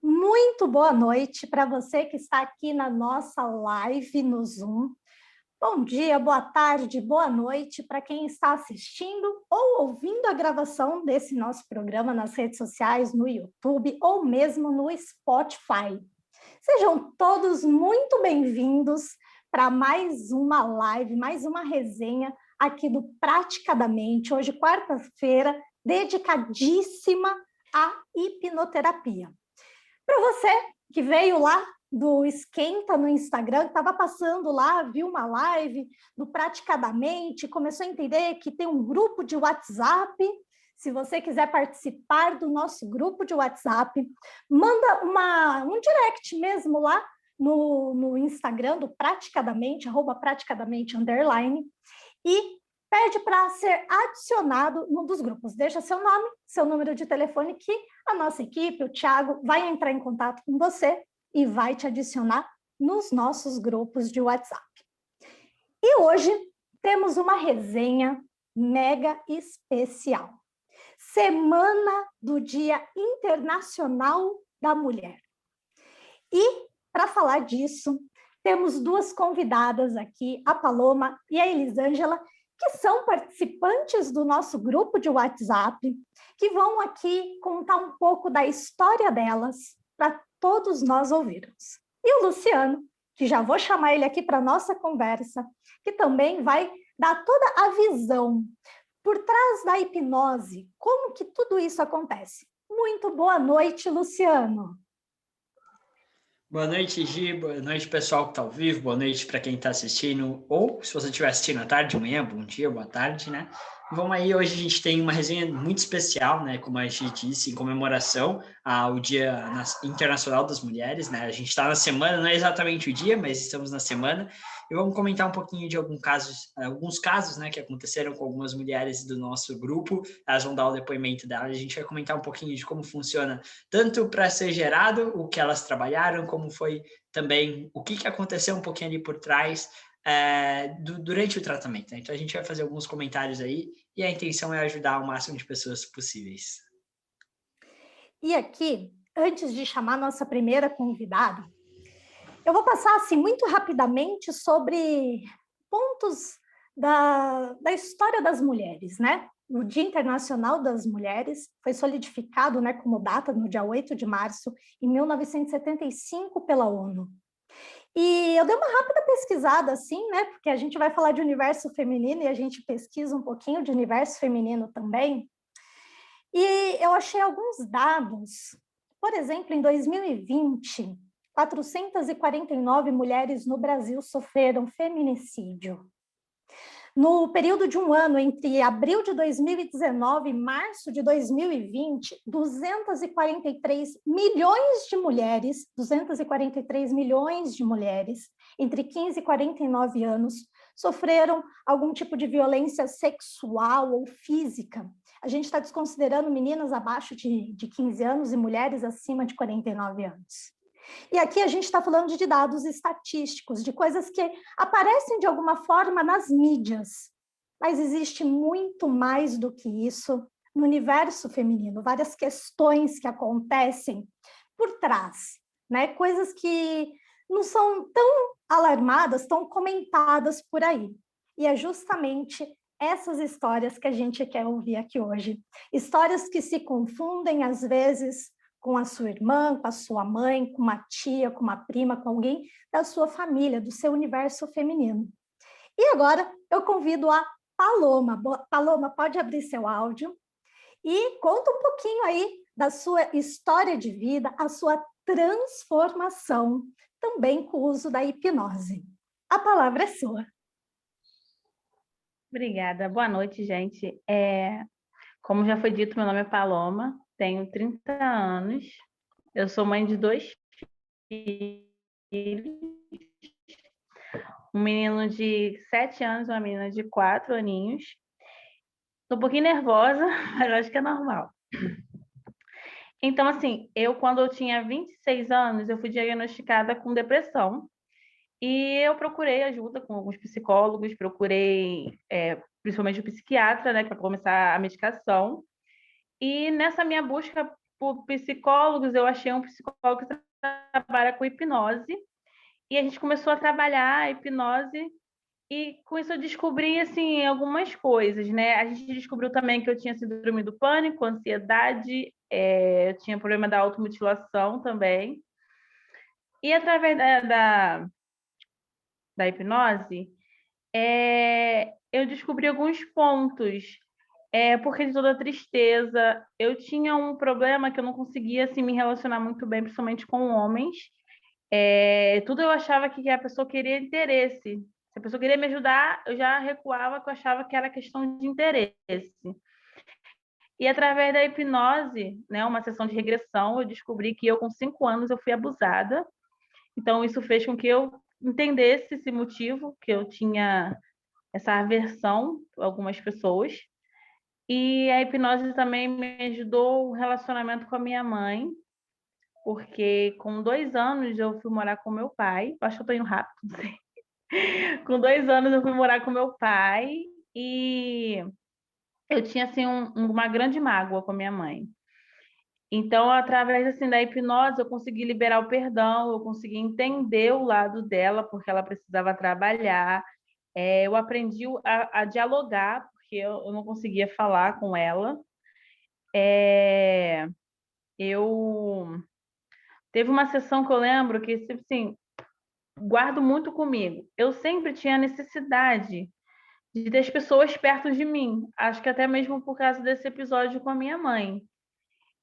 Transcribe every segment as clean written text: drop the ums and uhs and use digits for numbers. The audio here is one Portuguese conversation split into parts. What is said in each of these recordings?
Muito boa noite para você que está aqui na nossa live no Zoom. Bom dia, boa tarde, boa noite para quem está assistindo ou ouvindo a gravação desse nosso programa nas redes sociais, no YouTube ou mesmo no Spotify. Sejam todos muito bem-vindos para mais uma live, mais uma resenha aqui do Praticadamente, hoje quarta-feira, dedicadíssima à hipnoterapia. Para você que veio lá do Esquenta no Instagram, que estava passando lá, viu uma live do Praticadamente, começou a entender que tem um grupo de WhatsApp. Se você quiser participar do nosso grupo de WhatsApp, manda um direct mesmo lá no Instagram do Praticadamente, @praticadamente_, e pede para ser adicionado num dos grupos. Deixa seu nome, seu número de telefone, que a nossa equipe, o Thiago, vai entrar em contato com você e vai te adicionar nos nossos grupos de WhatsApp. E hoje temos uma resenha mega especial. Semana do Dia Internacional da Mulher. E, para falar disso, temos duas convidadas aqui, a Paloma e a Elisângela, que são participantes do nosso grupo de WhatsApp, que vão aqui contar um pouco da história delas para todos nós ouvirmos. E o Luciano, que já vou chamar ele aqui para a nossa conversa, que também vai dar toda a visão por trás da hipnose, como que tudo isso acontece. Muito boa noite, Luciano. Boa noite, Gi. Boa noite, pessoal que está ao vivo. Boa noite para quem está assistindo. Ou, se você estiver assistindo à tarde, de manhã, bom dia, boa tarde, né? Vamos aí, hoje a gente tem uma resenha muito especial, né? Como a Gi disse, em comemoração ao Dia Internacional das Mulheres, né? A gente está na semana, não é exatamente o dia, mas estamos na semana. E vamos comentar um pouquinho de alguns casos, né, que aconteceram com algumas mulheres do nosso grupo. Elas vão dar o depoimento delas. A gente vai comentar um pouquinho de como funciona, tanto para ser gerado, o que elas trabalharam, como foi também o que aconteceu um pouquinho ali por trás durante o tratamento, né? Então a gente vai fazer alguns comentários aí e a intenção é ajudar o máximo de pessoas possíveis. E aqui, antes de chamar nossa primeira convidada, eu vou passar assim muito rapidamente sobre pontos da história das mulheres, né? O Dia Internacional das Mulheres foi solidificado, né, como data no dia 8 de março, em 1975, pela ONU. E eu dei uma rápida pesquisada, assim, né? Porque a gente vai falar de universo feminino e a gente pesquisa um pouquinho de universo feminino também. E eu achei alguns dados. Por exemplo, em 2020, 449 mulheres no Brasil sofreram feminicídio. No período de um ano, entre abril de 2019 e março de 2020, 243 milhões de mulheres entre 15 e 49 anos sofreram algum tipo de violência sexual ou física. A gente está desconsiderando meninas abaixo de 15 anos e mulheres acima de 49 anos. E aqui a gente está falando de dados estatísticos, de coisas que aparecem de alguma forma nas mídias, mas existe muito mais do que isso no universo feminino, várias questões que acontecem por trás, né? Coisas que não são tão alarmadas, tão comentadas por aí. E é justamente essas histórias que a gente quer ouvir aqui hoje. Histórias que se confundem, às vezes, com a sua irmã, com a sua mãe, com uma tia, com uma prima, com alguém da sua família, do seu universo feminino. E agora eu convido a Paloma. Paloma, pode abrir seu áudio e conta um pouquinho aí da sua história de vida, a sua transformação, também com o uso da hipnose. A palavra é sua. Obrigada. Boa noite, gente. Como já foi dito, meu nome é Paloma, tenho 30 anos, eu sou mãe de 2 filhos, um menino de 7 anos e uma menina de 4 aninhos. Estou um pouquinho nervosa, mas acho que é normal. Então, assim, quando eu tinha 26 anos, eu fui diagnosticada com depressão e eu procurei ajuda com alguns psicólogos, procurei principalmente o psiquiatra, né, para começar a medicação. E nessa minha busca por psicólogos, eu achei um psicólogo que trabalha com hipnose, e a gente começou a trabalhar a hipnose, e com isso eu descobri, assim, algumas coisas, né? A gente descobriu também que eu tinha síndrome do pânico, ansiedade, eu tinha problema da automutilação também. E através da hipnose, eu descobri alguns pontos, porque de toda a tristeza, eu tinha um problema que eu não conseguia, assim, me relacionar muito bem, principalmente com homens. Tudo eu achava que a pessoa queria interesse. Se a pessoa queria me ajudar, eu já recuava, porque eu achava que era questão de interesse. E através da hipnose, né, uma sessão de regressão, eu descobri que eu, com 5 anos, eu fui abusada. Então, isso fez com que eu entendesse esse motivo, que eu tinha essa aversão a algumas pessoas. E a hipnose também me ajudou o relacionamento com a minha mãe, porque com 2 anos eu fui morar com meu pai. Acho que eu estou indo rápido, não sei. Com 2 anos eu fui morar com meu pai e eu tinha, assim, uma grande mágoa com a minha mãe. Então, através, assim, da hipnose, eu consegui liberar o perdão, eu consegui entender o lado dela, porque ela precisava trabalhar. Eu aprendi a dialogar, porque eu não conseguia falar com ela. Eu teve uma sessão que eu lembro que, assim, guardo muito comigo. Eu sempre tinha necessidade de ter as pessoas perto de mim. Acho que até mesmo por causa desse episódio com a minha mãe.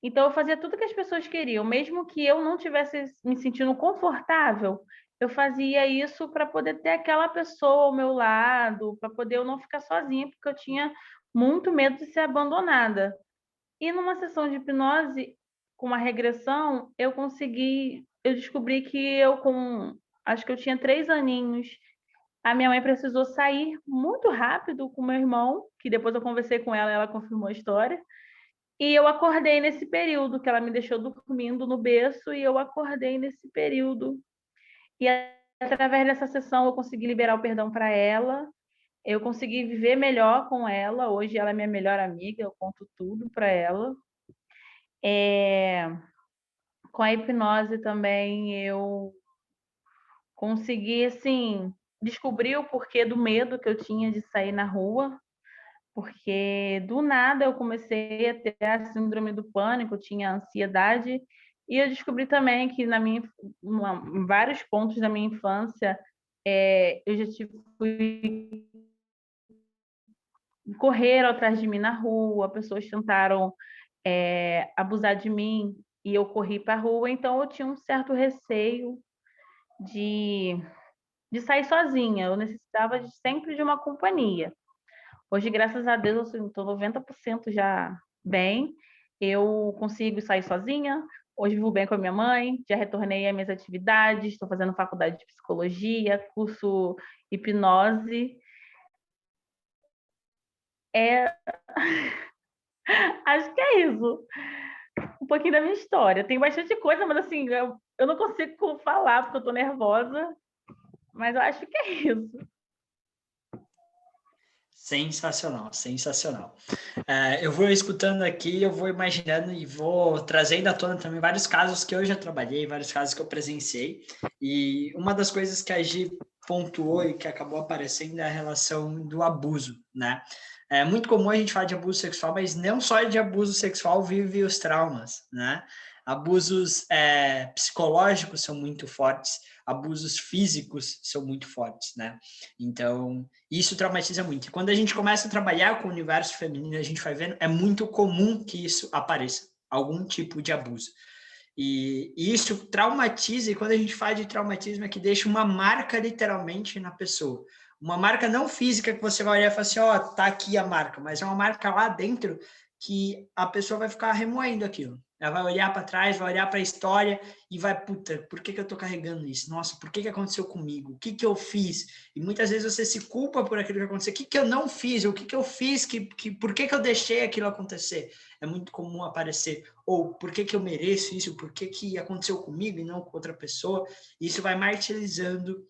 Então, eu fazia tudo que as pessoas queriam, mesmo que eu não tivesse me sentindo confortável, eu fazia isso para poder ter aquela pessoa ao meu lado, para poder eu não ficar sozinha, porque eu tinha muito medo de ser abandonada. E numa sessão de hipnose, com uma regressão, eu descobri que acho que eu tinha 3 aninhos, a minha mãe precisou sair muito rápido com meu irmão, que depois eu conversei com ela, ela confirmou a história. E eu acordei nesse período, que ela me deixou dormindo no berço, e eu acordei nesse período. E através dessa sessão eu consegui liberar o perdão para ela, eu consegui viver melhor com ela. Hoje ela é minha melhor amiga, eu conto tudo para ela. Com a hipnose também eu consegui, assim, descobrir o porquê do medo que eu tinha de sair na rua, porque do nada eu comecei a ter a síndrome do pânico, tinha ansiedade, e eu descobri também que em vários pontos da minha infância, eu já fui correram atrás de mim na rua, pessoas tentaram abusar de mim e eu corri para a rua, então eu tinha um certo receio de sair sozinha, eu necessitava sempre de uma companhia. Hoje, graças a Deus, eu estou 90% já bem. Eu consigo sair sozinha. Hoje vivo bem com a minha mãe. Já retornei às minhas atividades. Estou fazendo faculdade de psicologia, curso hipnose. Acho que é isso. Um pouquinho da minha história. Tem bastante coisa, mas assim, eu não consigo falar porque eu estou nervosa. Mas eu acho que é isso. Sensacional, sensacional. Eu vou escutando aqui, eu vou imaginando e vou trazendo à tona também vários casos que eu já trabalhei, vários casos que eu presenciei. E uma das coisas que a Gi pontuou e que acabou aparecendo é a relação do abuso, né? É muito comum a gente falar de abuso sexual, mas não só de abuso sexual vive os traumas, né? Abusos psicológicos são muito fortes, abusos físicos são muito fortes, né? Então, isso traumatiza muito. E quando a gente começa a trabalhar com o universo feminino, a gente vai vendo, é muito comum que isso apareça, algum tipo de abuso. E isso traumatiza, e quando a gente fala de traumatismo, é que deixa uma marca literalmente na pessoa. Uma marca não física que você vai olhar e falar assim, ó, tá aqui a marca, mas é uma marca lá dentro que a pessoa vai ficar remoendo aquilo. Ela vai olhar para trás, vai olhar para a história e vai, puta, por que eu tô carregando isso? Nossa, por que aconteceu comigo? O que eu fiz? E muitas vezes você se culpa por aquilo que aconteceu. O que eu não fiz? O que eu fiz? Por que eu deixei aquilo acontecer? É muito comum aparecer. Ou por que eu mereço isso? Por que aconteceu comigo e não com outra pessoa? E isso vai martirizando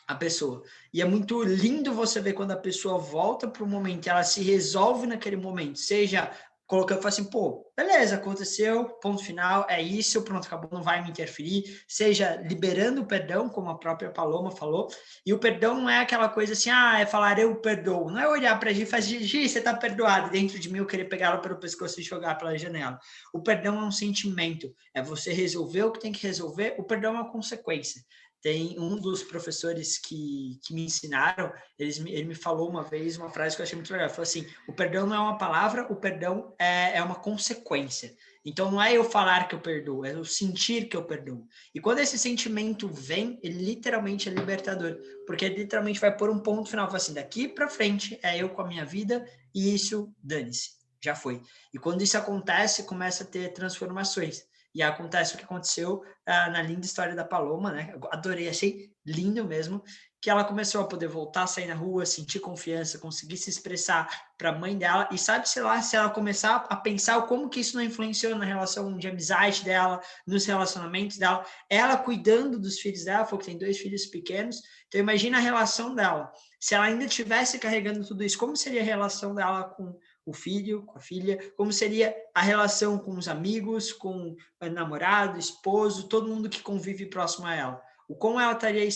a pessoa. E é muito lindo você ver quando a pessoa volta para o momento, ela se resolve naquele momento, seja colocando, assim, pô, beleza, aconteceu, ponto final, é isso, pronto, acabou, não vai me interferir, seja liberando o perdão, como a própria Paloma falou, e o perdão não é aquela coisa assim, é falar eu perdoo, não é olhar para a Gi e falar, Gi, você tá perdoado, e dentro de mim eu querer pegar ela pelo pescoço e jogar pela janela. O perdão é um sentimento, é você resolver o que tem que resolver, o perdão é uma consequência. Tem um dos professores que me ensinaram, ele me falou uma vez uma frase que eu achei muito legal. Ele falou assim: o perdão não é uma palavra, o perdão é uma consequência. Então não é eu falar que eu perdoo, é eu sentir que eu perdoo. E quando esse sentimento vem, ele literalmente é libertador, porque ele literalmente vai pôr um ponto final, fala assim: daqui para frente é eu com a minha vida e isso, dane-se, já foi. E quando isso acontece, começa a ter transformações. E acontece o que aconteceu na linda história da Paloma, né? Eu adorei, achei lindo mesmo, que ela começou a poder voltar a sair na rua, sentir confiança, conseguir se expressar para a mãe dela, e sabe, sei lá, se ela começar a pensar como que isso não influenciou na relação de amizade dela, nos relacionamentos dela, ela cuidando dos filhos dela, falou que tem 2 filhos pequenos, então imagina a relação dela, se ela ainda estivesse carregando tudo isso, como seria a relação dela com o filho, com a filha, como seria a relação com os amigos, com o namorado, esposo, todo mundo que convive próximo a ela. O como ela estaria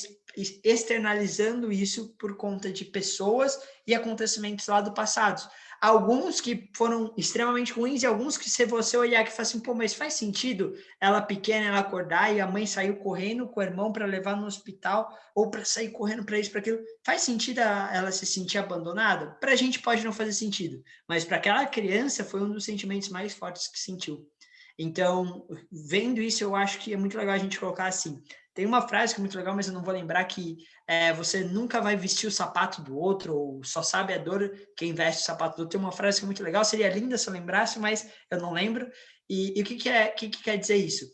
externalizando isso por conta de pessoas e acontecimentos lá do passado. Alguns que foram extremamente ruins e alguns que, se você olhar que fala assim, pô, mas faz sentido ela pequena, ela acordar e a mãe saiu correndo com o irmão para levar no hospital ou para sair correndo para isso, para aquilo. Faz sentido ela se sentir abandonada? Para a gente pode não fazer sentido, mas para aquela criança foi um dos sentimentos mais fortes que sentiu. Então, vendo isso, eu acho que é muito legal a gente colocar assim. Tem uma frase que é muito legal, mas eu não vou lembrar, que você nunca vai vestir o sapato do outro, ou só sabe a dor quem veste o sapato do outro. Tem uma frase que é muito legal, seria linda se eu lembrasse, mas eu não lembro. E o que quer dizer isso?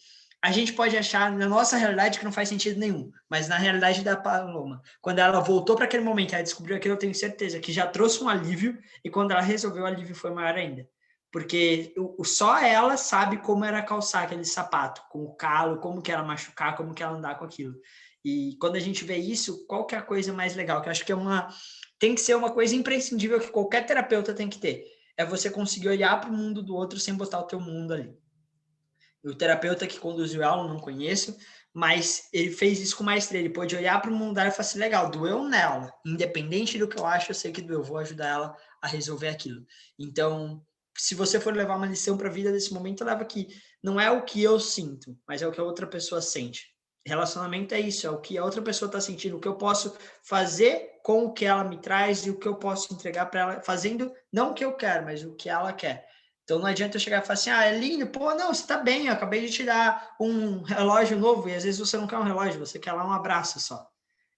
A gente pode achar na nossa realidade que não faz sentido nenhum, mas na realidade da Paloma, quando ela voltou para aquele momento, ela descobriu aquilo, eu tenho certeza que já trouxe um alívio, e quando ela resolveu, o alívio foi maior ainda. Porque só ela sabe como era calçar aquele sapato, com o calo, como que era machucar, como que era andar com aquilo. E quando a gente vê isso, qual que é a coisa mais legal? Que eu acho que tem que ser uma coisa imprescindível que qualquer terapeuta tem que ter. É você conseguir olhar para o mundo do outro sem botar o teu mundo ali. O terapeuta que conduziu ela, eu não conheço, mas ele fez isso com maestria. Ele pôde olhar para o mundo dela e falar assim, legal, doeu nela. Independente do que eu acho, eu sei que doeu. Eu vou ajudar ela a resolver aquilo. Então, se você for levar uma lição para a vida desse momento, leva que não é o que eu sinto, mas é o que a outra pessoa sente. Relacionamento é isso, é o que a outra pessoa está sentindo, o que eu posso fazer com o que ela me traz e o que eu posso entregar para ela, fazendo não o que eu quero, mas o que ela quer. Então não adianta eu chegar e falar assim, é lindo, pô, não, você tá bem, eu acabei de te dar um relógio novo, e às vezes você não quer um relógio, você quer lá um abraço só,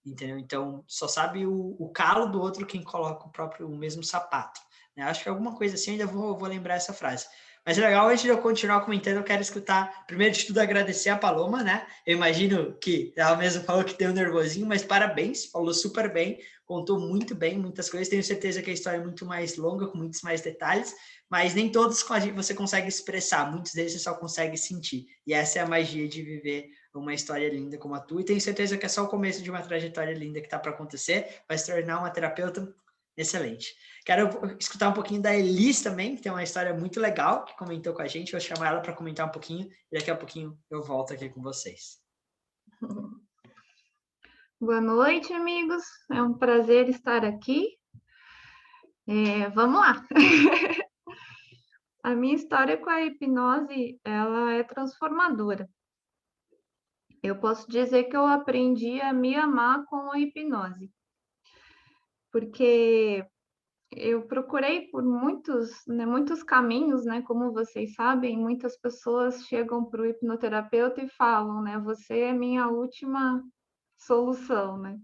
entendeu? Então só sabe o calo do outro quem coloca o mesmo sapato, né? Acho que alguma coisa assim, ainda vou lembrar essa frase. Mas é legal, antes de eu continuar comentando, eu quero escutar, primeiro de tudo, agradecer a Paloma, né? Eu imagino que ela mesma falou que tem um nervosinho, mas parabéns, falou super bem, contou muito bem, muitas coisas. Tenho certeza que a história é muito mais longa, com muitos mais detalhes, mas nem todos você consegue expressar, muitos deles você só consegue sentir. E essa é a magia de viver uma história linda como a tua, e tenho certeza que é só o começo de uma trajetória linda que está para acontecer, vai se tornar uma terapeuta excelente. Quero escutar um pouquinho da Elis também, que tem uma história muito legal, que comentou com a gente, vou chamar ela para comentar um pouquinho, e daqui a pouquinho eu volto aqui com vocês. Boa noite, amigos, é um prazer estar aqui. Vamos lá! A minha história com a hipnose, ela é transformadora. Eu posso dizer que eu aprendi a me amar com a hipnose. Porque eu procurei por muitos caminhos, né? Como vocês sabem, muitas pessoas chegam para o hipnoterapeuta e falam, né? Você é minha última solução, né?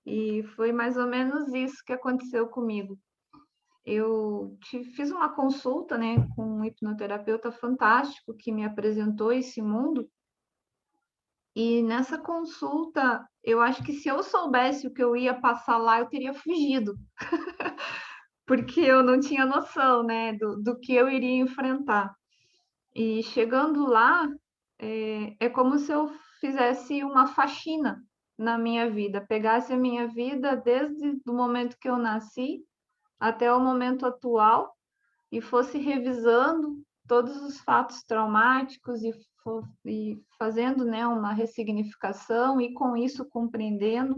E foi mais ou menos isso que aconteceu comigo. Eu fiz uma consulta, né, com um hipnoterapeuta fantástico que me apresentou esse mundo. E nessa consulta, eu acho que se eu soubesse o que eu ia passar lá, eu teria fugido. Porque eu não tinha noção, né, do que eu iria enfrentar. E chegando lá, é como se eu fizesse uma faxina na minha vida, pegasse a minha vida desde o momento que eu nasci até o momento atual, e fosse revisando todos os fatos traumáticos e fazendo, né, uma ressignificação e com isso compreendendo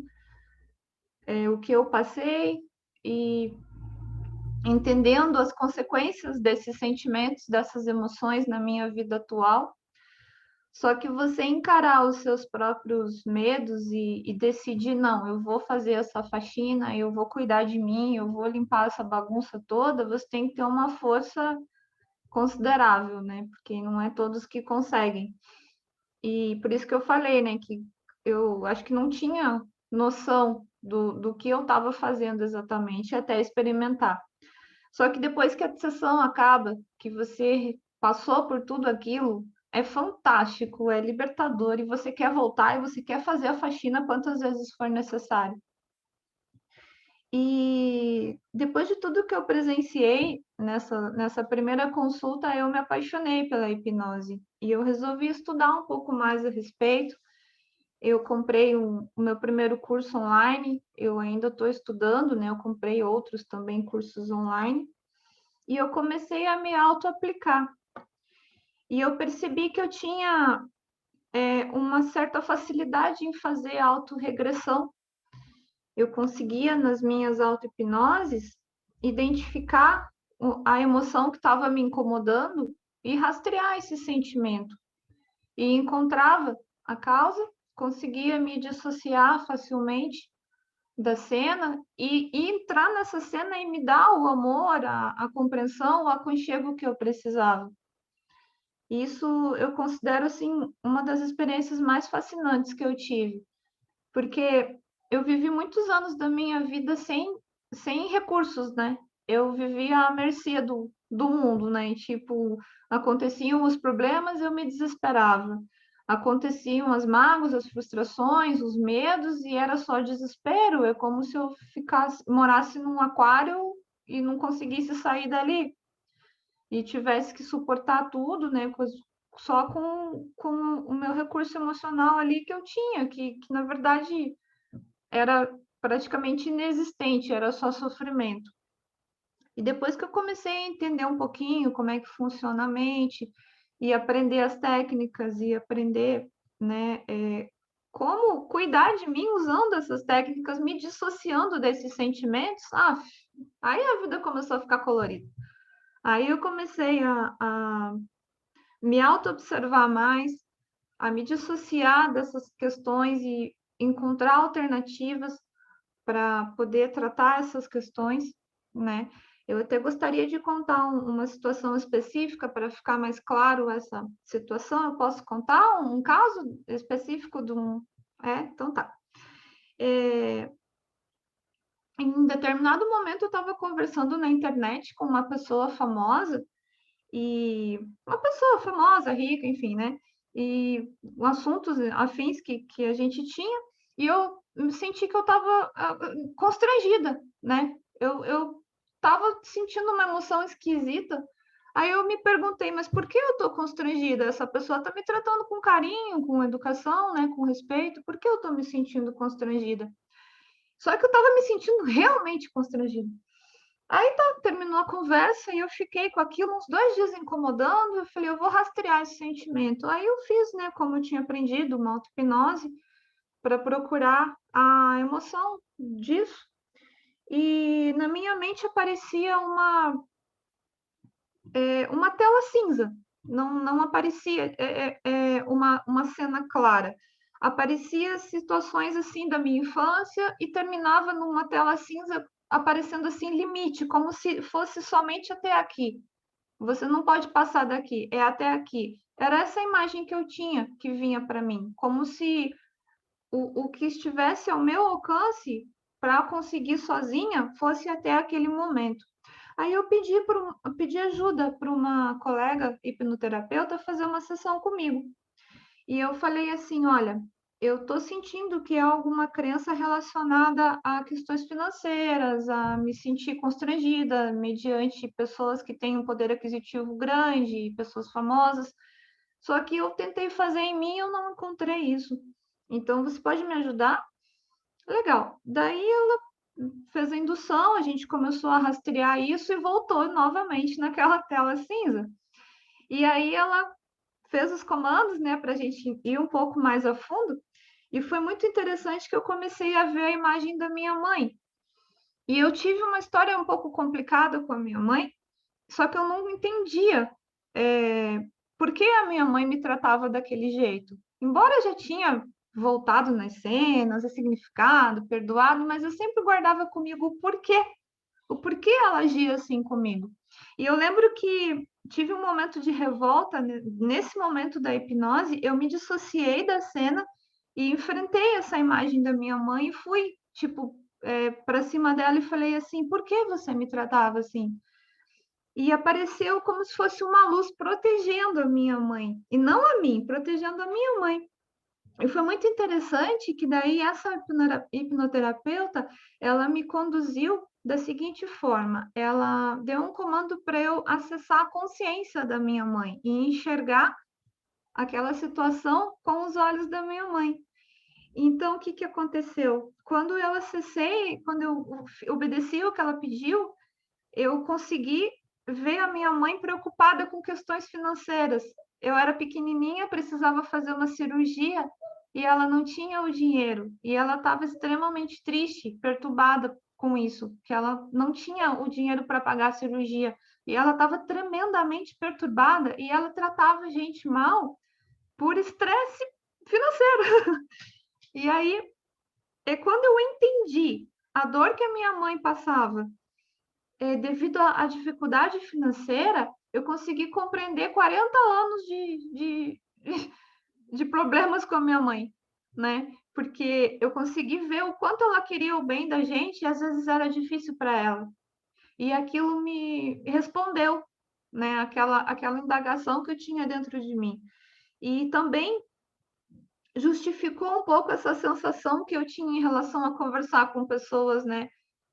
o que eu passei e entendendo as consequências desses sentimentos, dessas emoções na minha vida atual. Só que você encarar os seus próprios medos e decidir, não, eu vou fazer essa faxina, eu vou cuidar de mim, eu vou limpar essa bagunça toda, você tem que ter uma força considerável, né? Porque não é todos que conseguem. E por isso que eu falei, né, que eu acho que não tinha noção do que eu estava fazendo exatamente até experimentar. Só que depois que a sessão acaba, que você passou por tudo aquilo, é fantástico, é libertador, e você quer voltar e você quer fazer a faxina quantas vezes for necessário. E depois de tudo que eu presenciei nessa primeira consulta, eu me apaixonei pela hipnose. E eu resolvi estudar um pouco mais a respeito. Eu comprei o meu primeiro curso online, eu ainda estou estudando, né? Eu comprei outros também cursos online. E eu comecei a me auto-aplicar. E eu percebi que eu tinha uma certa facilidade em fazer autorregressão. Eu conseguia, nas minhas auto-hipnoses, identificar a emoção que estava me incomodando e rastrear esse sentimento. E encontrava a causa, conseguia me dissociar facilmente da cena e entrar nessa cena e me dar o amor, a compreensão, o aconchego que eu precisava. Isso eu considero assim uma das experiências mais fascinantes que eu tive, porque eu vivi muitos anos da minha vida sem recursos, né? Eu vivia à mercê do mundo, né? E, tipo, aconteciam os problemas, eu me desesperava. Aconteciam as mágoas, as frustrações, os medos, e era só desespero. É como se eu morasse num aquário e não conseguisse sair dali. E tivesse que suportar tudo, né? Só com o meu recurso emocional ali que eu tinha, que na verdade era praticamente inexistente, era só sofrimento. E depois que eu comecei a entender um pouquinho como é que funciona a mente, e aprender as técnicas, e aprender, né, como cuidar de mim usando essas técnicas, me dissociando desses sentimentos, aí a vida começou a ficar colorida. Aí eu comecei a me auto-observar mais, a me dissociar dessas questões e encontrar alternativas para poder tratar essas questões, né? Eu até gostaria de contar uma situação específica para ficar mais claro essa situação. Eu posso contar um caso específico de um... Então tá. Em determinado momento eu estava conversando na internet com uma pessoa famosa, e uma pessoa famosa, rica, enfim, né? E assuntos afins que a gente tinha, e eu senti que eu estava constrangida, né? Eu estava sentindo uma emoção esquisita. Aí eu me perguntei, mas por que eu estou constrangida? Essa pessoa está me tratando com carinho, com educação, né? Com respeito, por que eu estou me sentindo constrangida? Só que eu estava me sentindo realmente constrangida. Aí tá, terminou a conversa e eu fiquei com aquilo uns 2 dias incomodando. Eu falei, eu vou rastrear esse sentimento. Aí eu fiz, né, como eu tinha aprendido, uma auto-hipnose para procurar a emoção disso. E na minha mente aparecia uma tela cinza. Não aparecia uma cena clara. Aparecia situações assim da minha infância e terminava numa tela cinza aparecendo assim limite, como se fosse somente até aqui. Você não pode passar daqui, é até aqui. Era essa imagem que eu tinha, que vinha para mim, como se o que estivesse ao meu alcance para conseguir sozinha fosse até aquele momento. Aí eu pedi ajuda para uma colega hipnoterapeuta fazer uma sessão comigo. E eu falei assim, olha, eu estou sentindo que é alguma crença relacionada a questões financeiras, a me sentir constrangida mediante pessoas que têm um poder aquisitivo grande, pessoas famosas. Só que eu tentei fazer em mim e eu não encontrei isso. Então, você pode me ajudar? Legal. Daí ela fez a indução, a gente começou a rastrear isso e voltou novamente naquela tela cinza. E aí ela fez os comandos, né, para a gente ir um pouco mais a fundo, e foi muito interessante que eu comecei a ver a imagem da minha mãe. E eu tive uma história um pouco complicada com a minha mãe, só que eu não entendia por que a minha mãe me tratava daquele jeito. Embora eu já tinha voltado nas cenas, significado, perdoado, mas eu sempre guardava comigo o porquê ela agia assim comigo. E eu lembro que tive um momento de revolta, nesse momento da hipnose, eu me dissociei da cena e enfrentei essa imagem da minha mãe e fui, tipo, para cima dela e falei assim, por que você me tratava assim? E apareceu como se fosse uma luz protegendo a minha mãe, e não a mim, protegendo a minha mãe. E foi muito interessante que daí essa hipnoterapeuta, ela me conduziu da seguinte forma, ela deu um comando para eu acessar a consciência da minha mãe e enxergar aquela situação com os olhos da minha mãe. Então, o que aconteceu? Quando eu acessei, quando eu obedeci o que ela pediu, eu consegui ver a minha mãe preocupada com questões financeiras. Eu era pequenininha, precisava fazer uma cirurgia e ela não tinha o dinheiro. E ela estava extremamente triste, perturbada com isso, que ela não tinha o dinheiro para pagar a cirurgia. E ela estava tremendamente perturbada e ela tratava a gente mal por estresse financeiro. E aí, quando eu entendi a dor que a minha mãe passava, devido à dificuldade financeira, eu consegui compreender 40 anos de problemas com a minha mãe, né? Porque eu consegui ver o quanto ela queria o bem da gente e às vezes era difícil para ela. E aquilo me respondeu, né? Aquela indagação que eu tinha dentro de mim. E também justificou um pouco essa sensação que eu tinha em relação a conversar com pessoas, né?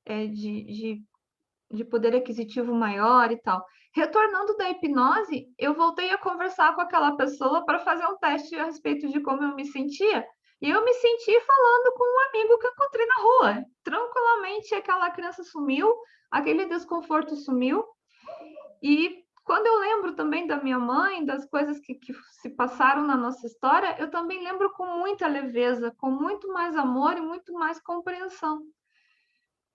De poder aquisitivo maior e tal. Retornando da hipnose, eu voltei a conversar com aquela pessoa para fazer um teste a respeito de como eu me sentia. E eu me senti falando com um amigo que eu encontrei na rua. Tranquilamente, aquela criança sumiu, aquele desconforto sumiu. E quando eu lembro também da minha mãe, das coisas que se passaram na nossa história, eu também lembro com muita leveza, com muito mais amor e muito mais compreensão.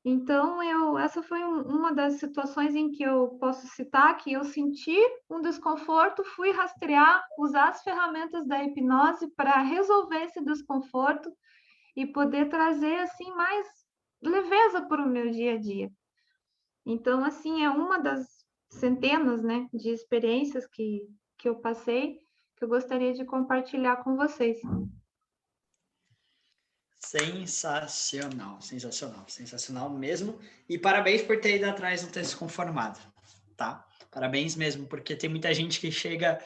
Então, essa foi uma das situações em que eu posso citar que eu senti um desconforto, fui rastrear, usar as ferramentas da hipnose para resolver esse desconforto e poder trazer assim mais leveza para o meu dia a dia. Então, assim, é uma das centenas, né, de experiências que eu passei, que eu gostaria de compartilhar com vocês. Sensacional, sensacional, sensacional mesmo. E parabéns por ter ido atrás do texto conformado, tá? Parabéns mesmo, porque tem muita gente que chega...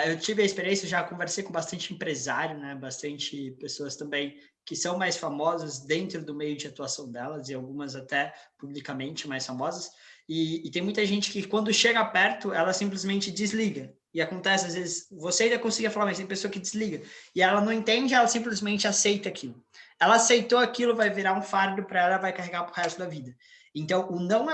eu tive a experiência, já conversei com bastante empresário, né? Bastante pessoas também que são mais famosas dentro do meio de atuação delas, e algumas até publicamente mais famosas. E tem muita gente que, quando chega perto, ela simplesmente desliga. E acontece, às vezes, você ainda consegue falar, mas tem pessoa que desliga. E ela não entende, ela simplesmente aceita aquilo. Ela aceitou aquilo, vai virar um fardo para ela, vai carregar pro resto da vida. Então, o não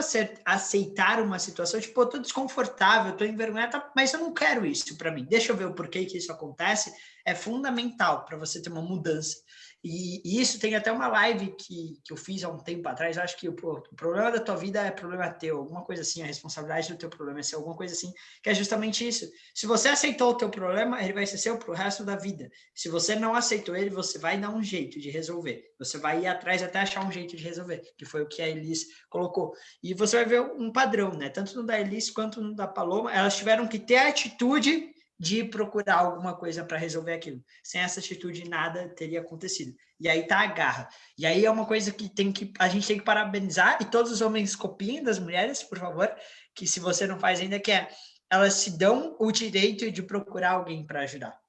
aceitar uma situação, tipo, eu tô desconfortável, eu tô envergonhada, mas eu não quero isso para mim. Deixa eu ver o porquê que isso acontece. É fundamental para você ter uma mudança. E isso tem até uma live que eu fiz há um tempo atrás, acho que o problema da tua vida é problema teu, alguma coisa assim, a responsabilidade do teu problema é seu, alguma coisa assim, que é justamente isso. Se você aceitou o teu problema, ele vai ser seu pro resto da vida. Se você não aceitou ele, você vai dar um jeito de resolver. Você vai ir atrás até achar um jeito de resolver, que foi o que a Elis colocou. E você vai ver um padrão, né? Tanto no da Elis quanto no da Paloma, elas tiveram que ter a atitude de procurar alguma coisa para resolver aquilo. Sem essa atitude, nada teria acontecido. E aí tá a garra. E aí é uma coisa que a gente tem que parabenizar, e todos os homens copiem das mulheres, por favor, que se você não faz ainda, que é, elas se dão o direito de procurar alguém para ajudar.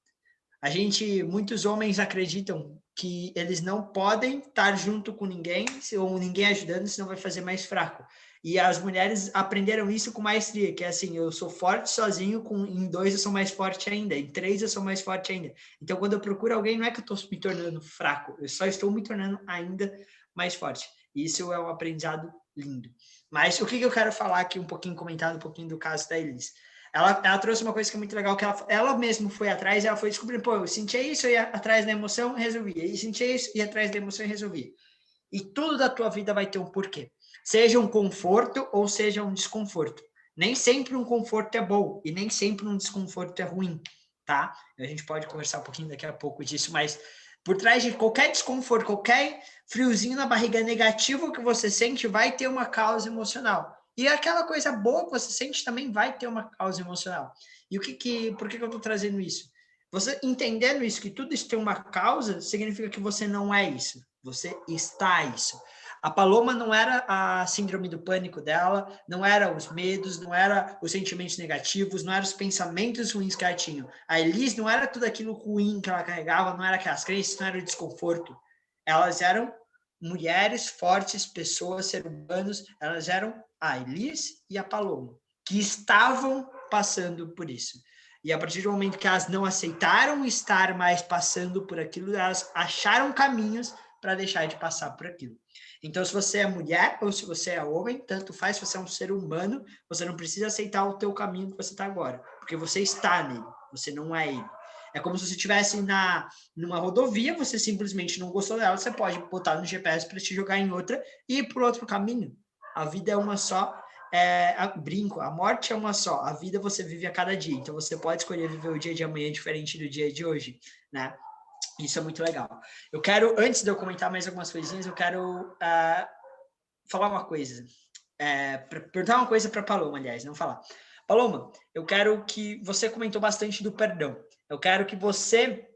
Muitos homens acreditam que eles não podem estar junto com ninguém, ou ninguém ajudando, senão vai fazer mais fraco. E as mulheres aprenderam isso com maestria, que é assim, eu sou forte sozinho, em 2 eu sou mais forte ainda, em 3 eu sou mais forte ainda. Então, quando eu procuro alguém, não é que eu estou me tornando fraco, eu só estou me tornando ainda mais forte. Isso é um aprendizado lindo. Mas o que eu quero falar aqui comentando um pouquinho do caso da Elis. Ela trouxe uma coisa que é muito legal, que ela mesma foi atrás, ela foi descobrindo, eu sentia isso, eu ia atrás da emoção, resolvia. E sentia isso, ia atrás da emoção e resolvia. E tudo da tua vida vai ter um porquê. Seja um conforto ou seja um desconforto. Nem sempre um conforto é bom e nem sempre um desconforto é ruim, tá? A gente pode conversar um pouquinho daqui a pouco disso, mas por trás de qualquer desconforto, qualquer friozinho na barriga negativo que você sente, vai ter uma causa emocional. E aquela coisa boa que você sente também vai ter uma causa emocional. E por que eu estou trazendo isso? Você entendendo isso, que tudo isso tem uma causa, significa que você não é isso. Você está isso. A Paloma não era a síndrome do pânico dela, não era os medos, não era os sentimentos negativos, não eram os pensamentos ruins que ela tinha. A Elis não era tudo aquilo ruim que ela carregava, não era aquelas crenças, não era o desconforto. Elas eram mulheres fortes, pessoas, seres humanos, elas eram a Elis e a Paloma, que estavam passando por isso. E a partir do momento que elas não aceitaram estar mais passando por aquilo, elas acharam caminhos para deixar de passar por aquilo. Então, se você é mulher ou se você é homem, tanto faz, se você é um ser humano, você não precisa aceitar o teu caminho que você está agora, porque você está nele, você não é ele. É como se você estivesse numa rodovia, você simplesmente não gostou dela, você pode botar no GPS para te jogar em outra e ir por outro caminho. A vida é uma só, brinco, a morte é uma só, a vida você vive a cada dia, então você pode escolher viver o dia de amanhã diferente do dia de hoje, né? Isso é muito legal. Eu quero, antes de eu comentar mais algumas coisinhas, eu quero falar uma coisa, perguntar uma coisa para Paloma, aliás, não falar. Paloma, eu quero que você comentou bastante do perdão. Eu quero que você,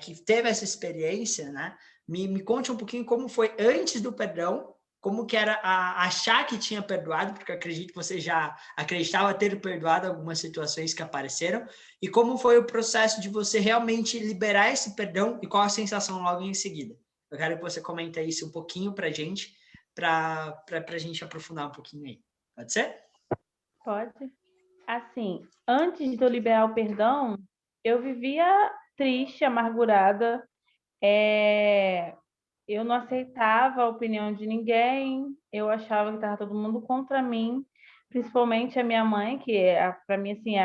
que teve essa experiência, né, me conte um pouquinho como foi antes do perdão, como que era achar que tinha perdoado, porque eu acredito que você já acreditava ter perdoado algumas situações que apareceram, e como foi o processo de você realmente liberar esse perdão e qual a sensação logo em seguida. Eu quero que você comente isso um pouquinho para a gente gente aprofundar um pouquinho aí. Pode ser? Pode. Assim, antes de eu liberar o perdão, eu vivia triste, amargurada. Eu não aceitava a opinião de ninguém. Eu achava que estava todo mundo contra mim, principalmente a minha mãe, que é, para mim, assim,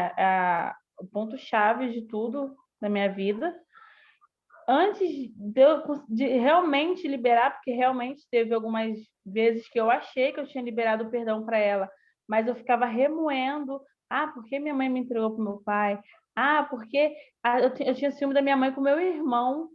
o ponto-chave de tudo na minha vida. Antes de realmente liberar, porque realmente teve algumas vezes que eu achei que eu tinha liberado o perdão para ela, mas eu ficava remoendo. Por que minha mãe me entregou para o meu pai? Porque eu tinha ciúme da minha mãe com meu irmão,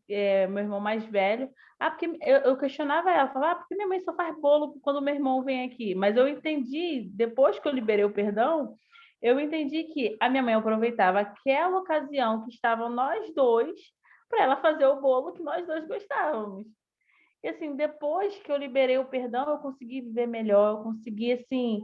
meu irmão mais velho. Porque eu questionava ela, falava, por que minha mãe só faz bolo quando meu irmão vem aqui? Mas eu entendi, depois que eu liberei o perdão, eu entendi que a minha mãe aproveitava aquela ocasião que estavam nós dois para ela fazer o bolo que nós dois gostávamos. E assim, depois que eu liberei o perdão, eu consegui viver melhor, eu consegui assim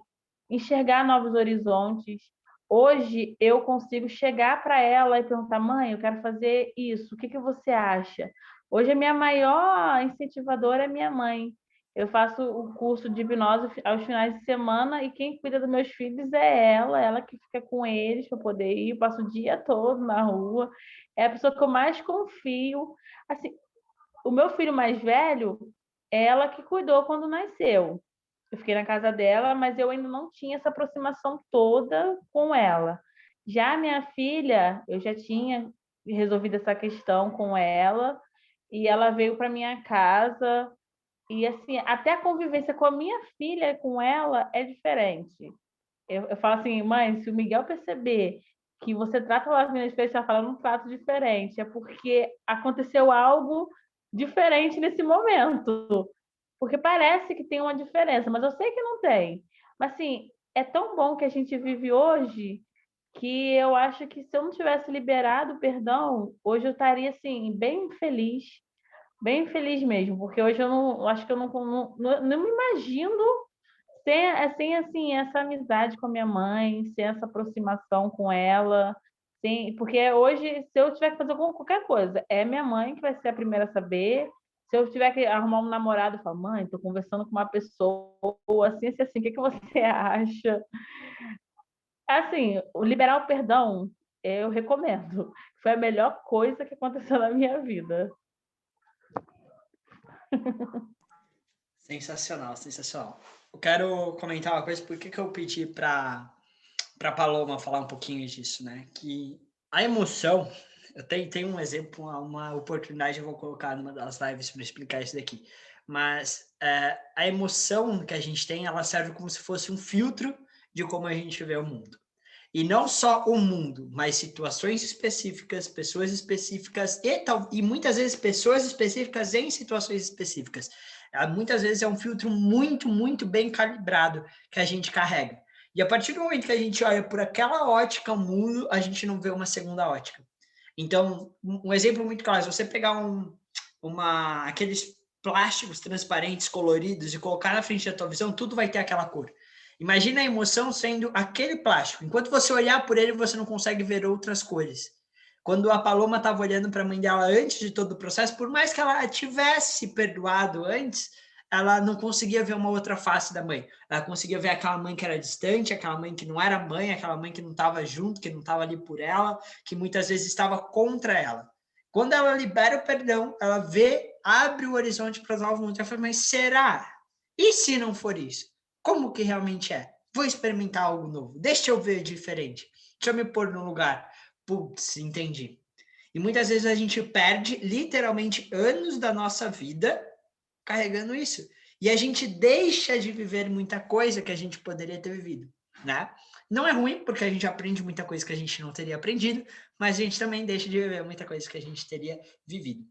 enxergar novos horizontes. Hoje eu consigo chegar para ela e perguntar: "Mãe, eu quero fazer isso. O que você acha?" Hoje a minha maior incentivadora é minha mãe. Eu faço o curso de hipnose aos finais de semana e quem cuida dos meus filhos é ela que fica com eles para poder ir, eu passo o dia todo na rua. É a pessoa que eu mais confio. Assim, o meu filho mais velho, ela que cuidou quando nasceu. Eu fiquei na casa dela, mas eu ainda não tinha essa aproximação toda com ela. Já a minha filha, eu já tinha resolvido essa questão com ela e ela veio para minha casa e assim, até a convivência com a minha filha com ela é diferente. Eu falo assim, mãe, se o Miguel perceber que você trata a Lavina diferente, ela fala, eu não trato diferente, é porque aconteceu algo diferente nesse momento. Porque parece que tem uma diferença, mas eu sei que não tem. Mas assim, é tão bom que a gente vive hoje que eu acho que se eu não tivesse liberado o perdão, hoje eu estaria assim, bem feliz mesmo, porque hoje eu não acho que eu não me imagino sem assim, essa amizade com a minha mãe, sem essa aproximação com ela, porque hoje, se eu tiver que fazer qualquer coisa, é minha mãe que vai ser a primeira a saber. Se eu tiver que arrumar um namorado, eu falo, mãe, estou conversando com uma pessoa assim, o que você acha? Assim, liberar o perdão, eu recomendo. Foi a melhor coisa que aconteceu na minha vida. Sensacional, sensacional. Eu quero comentar uma coisa, por que eu pedi para Paloma falar um pouquinho disso, né? Que a emoção, eu tenho um exemplo, uma oportunidade, eu vou colocar numa das lives para explicar isso daqui, mas a emoção que a gente tem, ela serve como se fosse um filtro de como a gente vê o mundo. E não só o mundo, mas situações específicas, pessoas específicas e muitas vezes pessoas específicas em situações específicas. Muitas vezes é um filtro muito, muito bem calibrado que a gente carrega. E a partir do momento que a gente olha por aquela ótica o mundo, a gente não vê uma segunda ótica. Então, um exemplo muito claro, se você pegar aqueles plásticos transparentes, coloridos, e colocar na frente da tua visão, tudo vai ter aquela cor. Imagina a emoção sendo aquele plástico. Enquanto você olhar por ele, você não consegue ver outras cores. Quando a Paloma estava olhando para a mãe dela antes de todo o processo, por mais que ela tivesse perdoado antes, ela não conseguia ver uma outra face da mãe. Ela conseguia ver aquela mãe que era distante, aquela mãe que não era mãe, aquela mãe que não estava junto, que não estava ali por ela, que muitas vezes estava contra ela. Quando ela libera o perdão, ela vê, abre o horizonte para novos mundos. Ela fala, mas será? E se não for isso? Como que realmente é? Vou experimentar algo novo. Deixa eu ver diferente. Deixa eu me pôr no lugar. Putz, entendi. E muitas vezes a gente perde literalmente anos da nossa vida carregando isso. E a gente deixa de viver muita coisa que a gente poderia ter vivido, né? Não é ruim, porque a gente aprende muita coisa que a gente não teria aprendido, mas a gente também deixa de viver muita coisa que a gente teria vivido.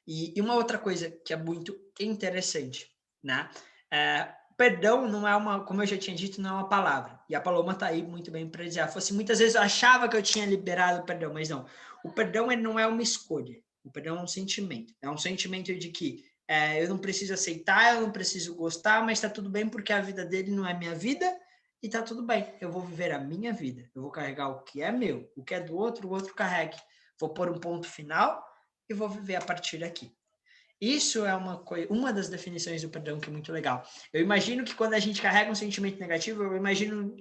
E uma outra coisa que é muito interessante, né? Perdão não é uma, como eu já tinha dito, não é uma palavra. E a Paloma está aí muito bem para dizer. Ela falou assim, muitas vezes eu achava que eu tinha liberado o perdão, mas não. O perdão ele não é uma escolha. O perdão é um sentimento. É um sentimento de que eu não preciso aceitar, eu não preciso gostar, mas está tudo bem porque a vida dele não é minha vida e está tudo bem. Eu vou viver a minha vida. Eu vou carregar o que é meu. O que é do outro, o outro carregue. Vou pôr um ponto final e vou viver a partir daqui. Isso é uma das definições do perdão que é muito legal. Eu imagino que quando a gente carrega um sentimento negativo,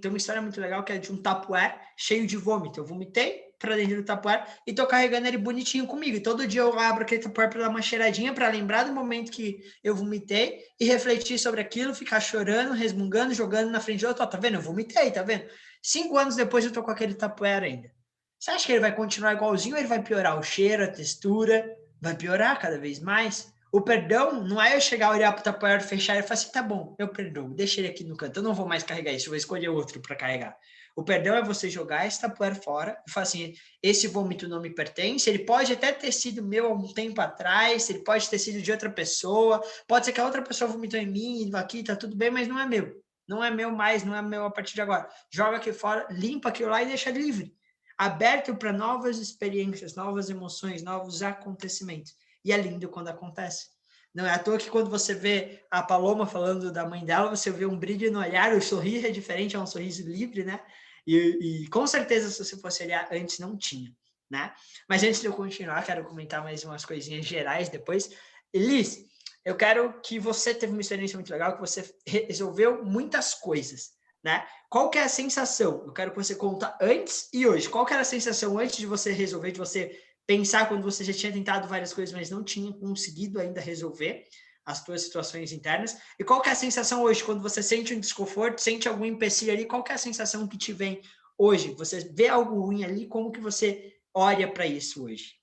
tem uma história muito legal que é de um tapuér cheio de vômito. Eu vomitei para dentro do tapuér e tô carregando ele bonitinho comigo. E todo dia eu abro aquele tapuér para dar uma cheiradinha, para lembrar do momento que eu vomitei e refletir sobre aquilo, ficar chorando, resmungando, jogando na frente do outro. Tá vendo? Eu vomitei, tá vendo? 5 anos depois eu tô com aquele tapuér ainda. Você acha que ele vai continuar igualzinho ou ele vai piorar o cheiro, a textura? Vai piorar cada vez mais. O perdão não é eu chegar, olhar para o tapoeiro, fechar e falar assim, tá bom, eu perdoo, deixa ele aqui no canto, eu não vou mais carregar isso, eu vou escolher outro para carregar. O perdão é você jogar esse tapoeiro fora e falar assim, esse vômito não me pertence, ele pode até ter sido meu há um tempo atrás, ele pode ter sido de outra pessoa, pode ser que a outra pessoa vomitou em mim, aqui, tá tudo bem, mas não é meu. Não é meu mais, não é meu a partir de agora. Joga aqui fora, limpa aquilo lá e deixa livre. Aberto para novas experiências, novas emoções, novos acontecimentos. E é lindo quando acontece. Não é à toa que quando você vê a Paloma falando da mãe dela, você vê um brilho no olhar, o sorriso é diferente, é um sorriso livre, né? E com certeza, se você fosse olhar antes, não tinha, né? Mas antes de eu continuar, quero comentar mais umas coisinhas gerais depois. Elis, eu quero que você teve uma experiência muito legal, que você resolveu muitas coisas, né? Qual que é a sensação? Eu quero que você conta antes e hoje. Qual que era a sensação antes de você resolver, de você pensar quando você já tinha tentado várias coisas, mas não tinha conseguido ainda resolver as suas situações internas? E qual que é a sensação hoje, quando você sente um desconforto, sente algum empecilho ali, qual que é a sensação que te vem hoje? Você vê algo ruim ali, como que você olha para isso hoje?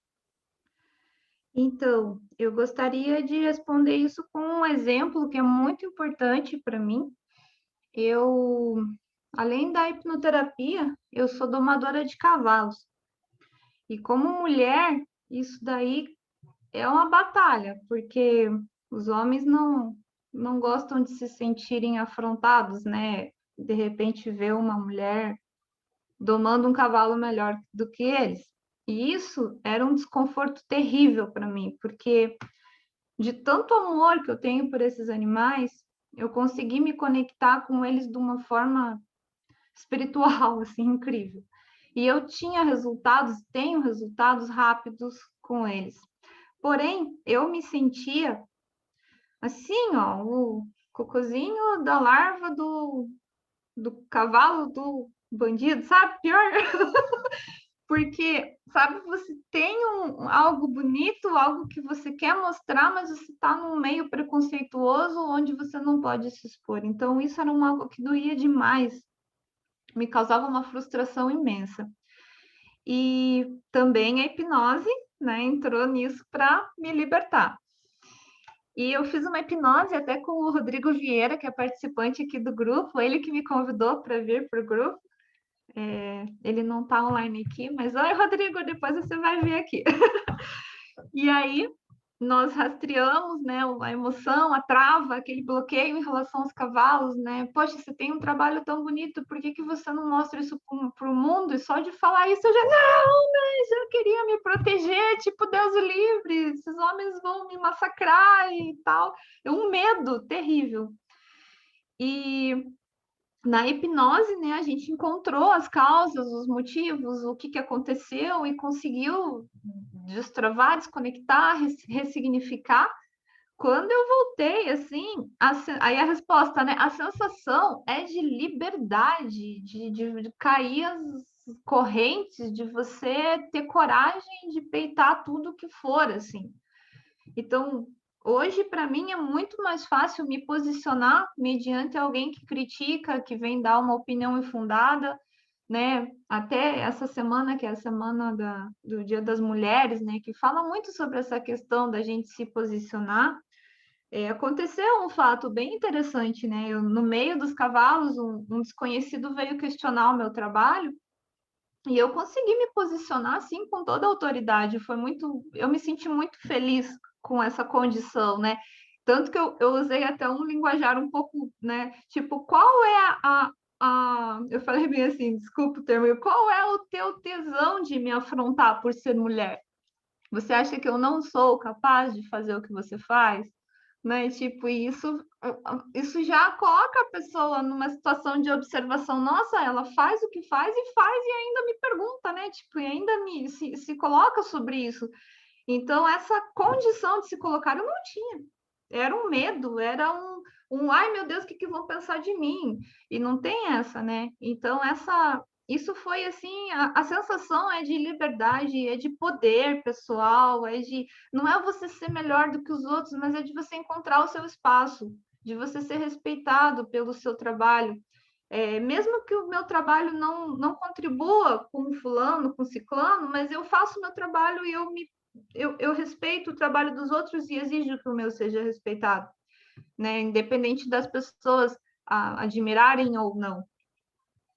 Então, eu gostaria de responder isso com um exemplo que é muito importante para mim. Eu, além da hipnoterapia, eu sou domadora de cavalos. E como mulher, isso daí é uma batalha, porque os homens não gostam de se sentirem afrontados, né? De repente ver uma mulher domando um cavalo melhor do que eles. E isso era um desconforto terrível para mim, porque de tanto amor que eu tenho por esses animais, eu consegui me conectar com eles de uma forma espiritual, assim, incrível. E eu tenho resultados rápidos com eles. Porém, eu me sentia assim, ó, o cocôzinho da larva do cavalo do bandido, sabe? Pior. Porque, sabe, você tem algo bonito, algo que você quer mostrar, mas você está num meio preconceituoso onde você não pode se expor. Então, isso era algo que doía demais, me causava uma frustração imensa. E também a hipnose, né, entrou nisso para me libertar. E eu fiz uma hipnose até com o Rodrigo Vieira, que é participante aqui do grupo, ele que me convidou para vir para o grupo. Ele não está online aqui, mas oi, Rodrigo, depois você vai vir aqui. E aí, nós rastreamos, né, a emoção, a trava, aquele bloqueio em relação aos cavalos, né? Poxa, você tem um trabalho tão bonito, por que você não mostra isso para o mundo? E só de falar isso, eu já, não, mas eu queria me proteger, tipo, Deus o livre, esses homens vão me massacrar e tal. É um medo terrível. E na hipnose, né, a gente encontrou as causas, os motivos, o que aconteceu e conseguiu destravar, desconectar, ressignificar. Quando eu voltei, assim, aí a resposta, né? A sensação é de liberdade, de cair as correntes, de você ter coragem de peitar tudo que for, assim. Então, hoje, para mim, é muito mais fácil me posicionar mediante alguém que critica, que vem dar uma opinião infundada, né? Até essa semana, que é a semana do Dia das Mulheres, né? Que fala muito sobre essa questão da gente se posicionar. Aconteceu um fato bem interessante, né? No meio dos cavalos, um desconhecido veio questionar o meu trabalho e eu consegui me posicionar assim com toda a autoridade. Eu me senti muito feliz com essa condição, né? Tanto que eu usei até um linguajar um pouco, né? Tipo, qual é eu falei bem assim, desculpa o termo, qual é o teu tesão de me afrontar por ser mulher? Você acha que eu não sou capaz de fazer o que você faz? Né? Tipo, isso já coloca a pessoa numa situação de observação. Nossa, ela faz o que faz e ainda me pergunta, né? Tipo, e ainda se coloca sobre isso. Então, essa condição de se colocar eu não tinha. Era um medo, era ai meu Deus, o que vão pensar de mim? E não tem essa, né? Então, isso foi assim, a sensação é de liberdade, é de poder pessoal, não é você ser melhor do que os outros, mas é de você encontrar o seu espaço, de você ser respeitado pelo seu trabalho. Mesmo que o meu trabalho não contribua com fulano, com ciclano, mas eu faço o meu trabalho e eu respeito o trabalho dos outros e exijo que o meu seja respeitado, né? Independente das pessoas admirarem ou não,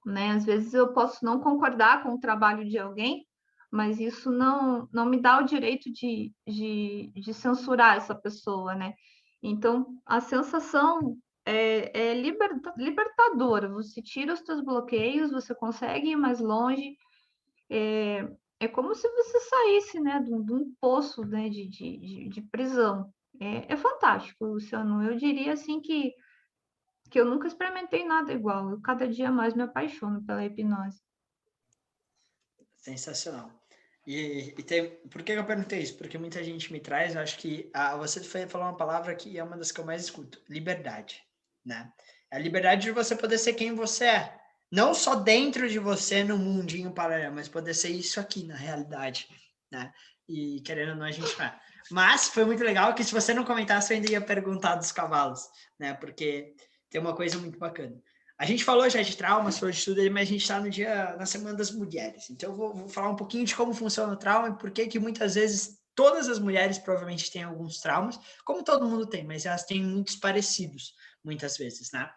né? Às vezes eu posso não concordar com o trabalho de alguém, mas isso não me dá o direito de censurar essa pessoa, né? Então, a sensação é libertadora. Você tira os seus bloqueios, você consegue ir mais longe. É como se você saísse, né, de um poço, né, de prisão. É fantástico, Luciano. Eu diria assim que eu nunca experimentei nada igual. Eu cada dia mais me apaixono pela hipnose. Sensacional. Por que eu perguntei isso? Porque muita gente me traz, eu acho que você falou uma palavra que é uma das que eu mais escuto, liberdade, né? A liberdade de você poder ser quem você é. Não só dentro de você, no mundinho paralelo, mas poder ser isso aqui, na realidade, né? E querendo ou não, a gente vai. Mas foi muito legal que se você não comentasse, eu ainda ia perguntar dos cavalos, né? Porque tem uma coisa muito bacana. A gente falou já de traumas, falou de tudo, mas a gente está na Semana das Mulheres. Então, eu vou falar um pouquinho de como funciona o trauma e por que muitas vezes todas as mulheres provavelmente têm alguns traumas, como todo mundo tem, mas elas têm muitos parecidos, muitas vezes, né?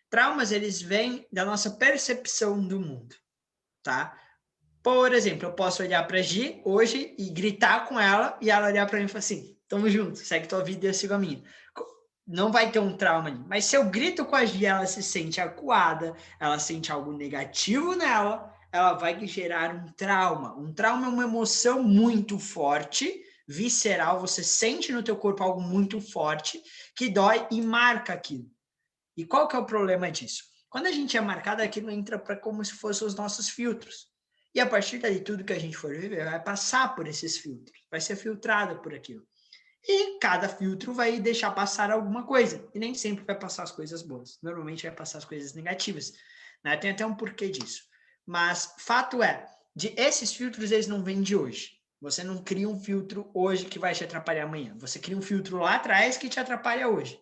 Traumas, eles vêm da nossa percepção do mundo, tá? Por exemplo, eu posso olhar para a Gi hoje e gritar com ela e ela olhar para mim e falar assim, tamo junto, segue tua vida e eu sigo a minha. Não vai ter um trauma ali. Mas se eu grito com a Gi, ela se sente acuada, ela sente algo negativo nela, ela vai gerar um trauma. Um trauma é uma emoção muito forte, visceral, você sente no teu corpo algo muito forte, que dói e marca aquilo. E qual que é o problema disso? Quando a gente é marcado, aquilo entra para como se fossem os nossos filtros. E a partir daí, tudo que a gente for viver vai passar por esses filtros, vai ser filtrado por aquilo. E cada filtro vai deixar passar alguma coisa. E nem sempre vai passar as coisas boas. Normalmente vai passar as coisas negativas. Né? Tem até um porquê disso. Mas fato é esses filtros, eles não vêm de hoje. Você não cria um filtro hoje que vai te atrapalhar amanhã. Você cria um filtro lá atrás que te atrapalha hoje.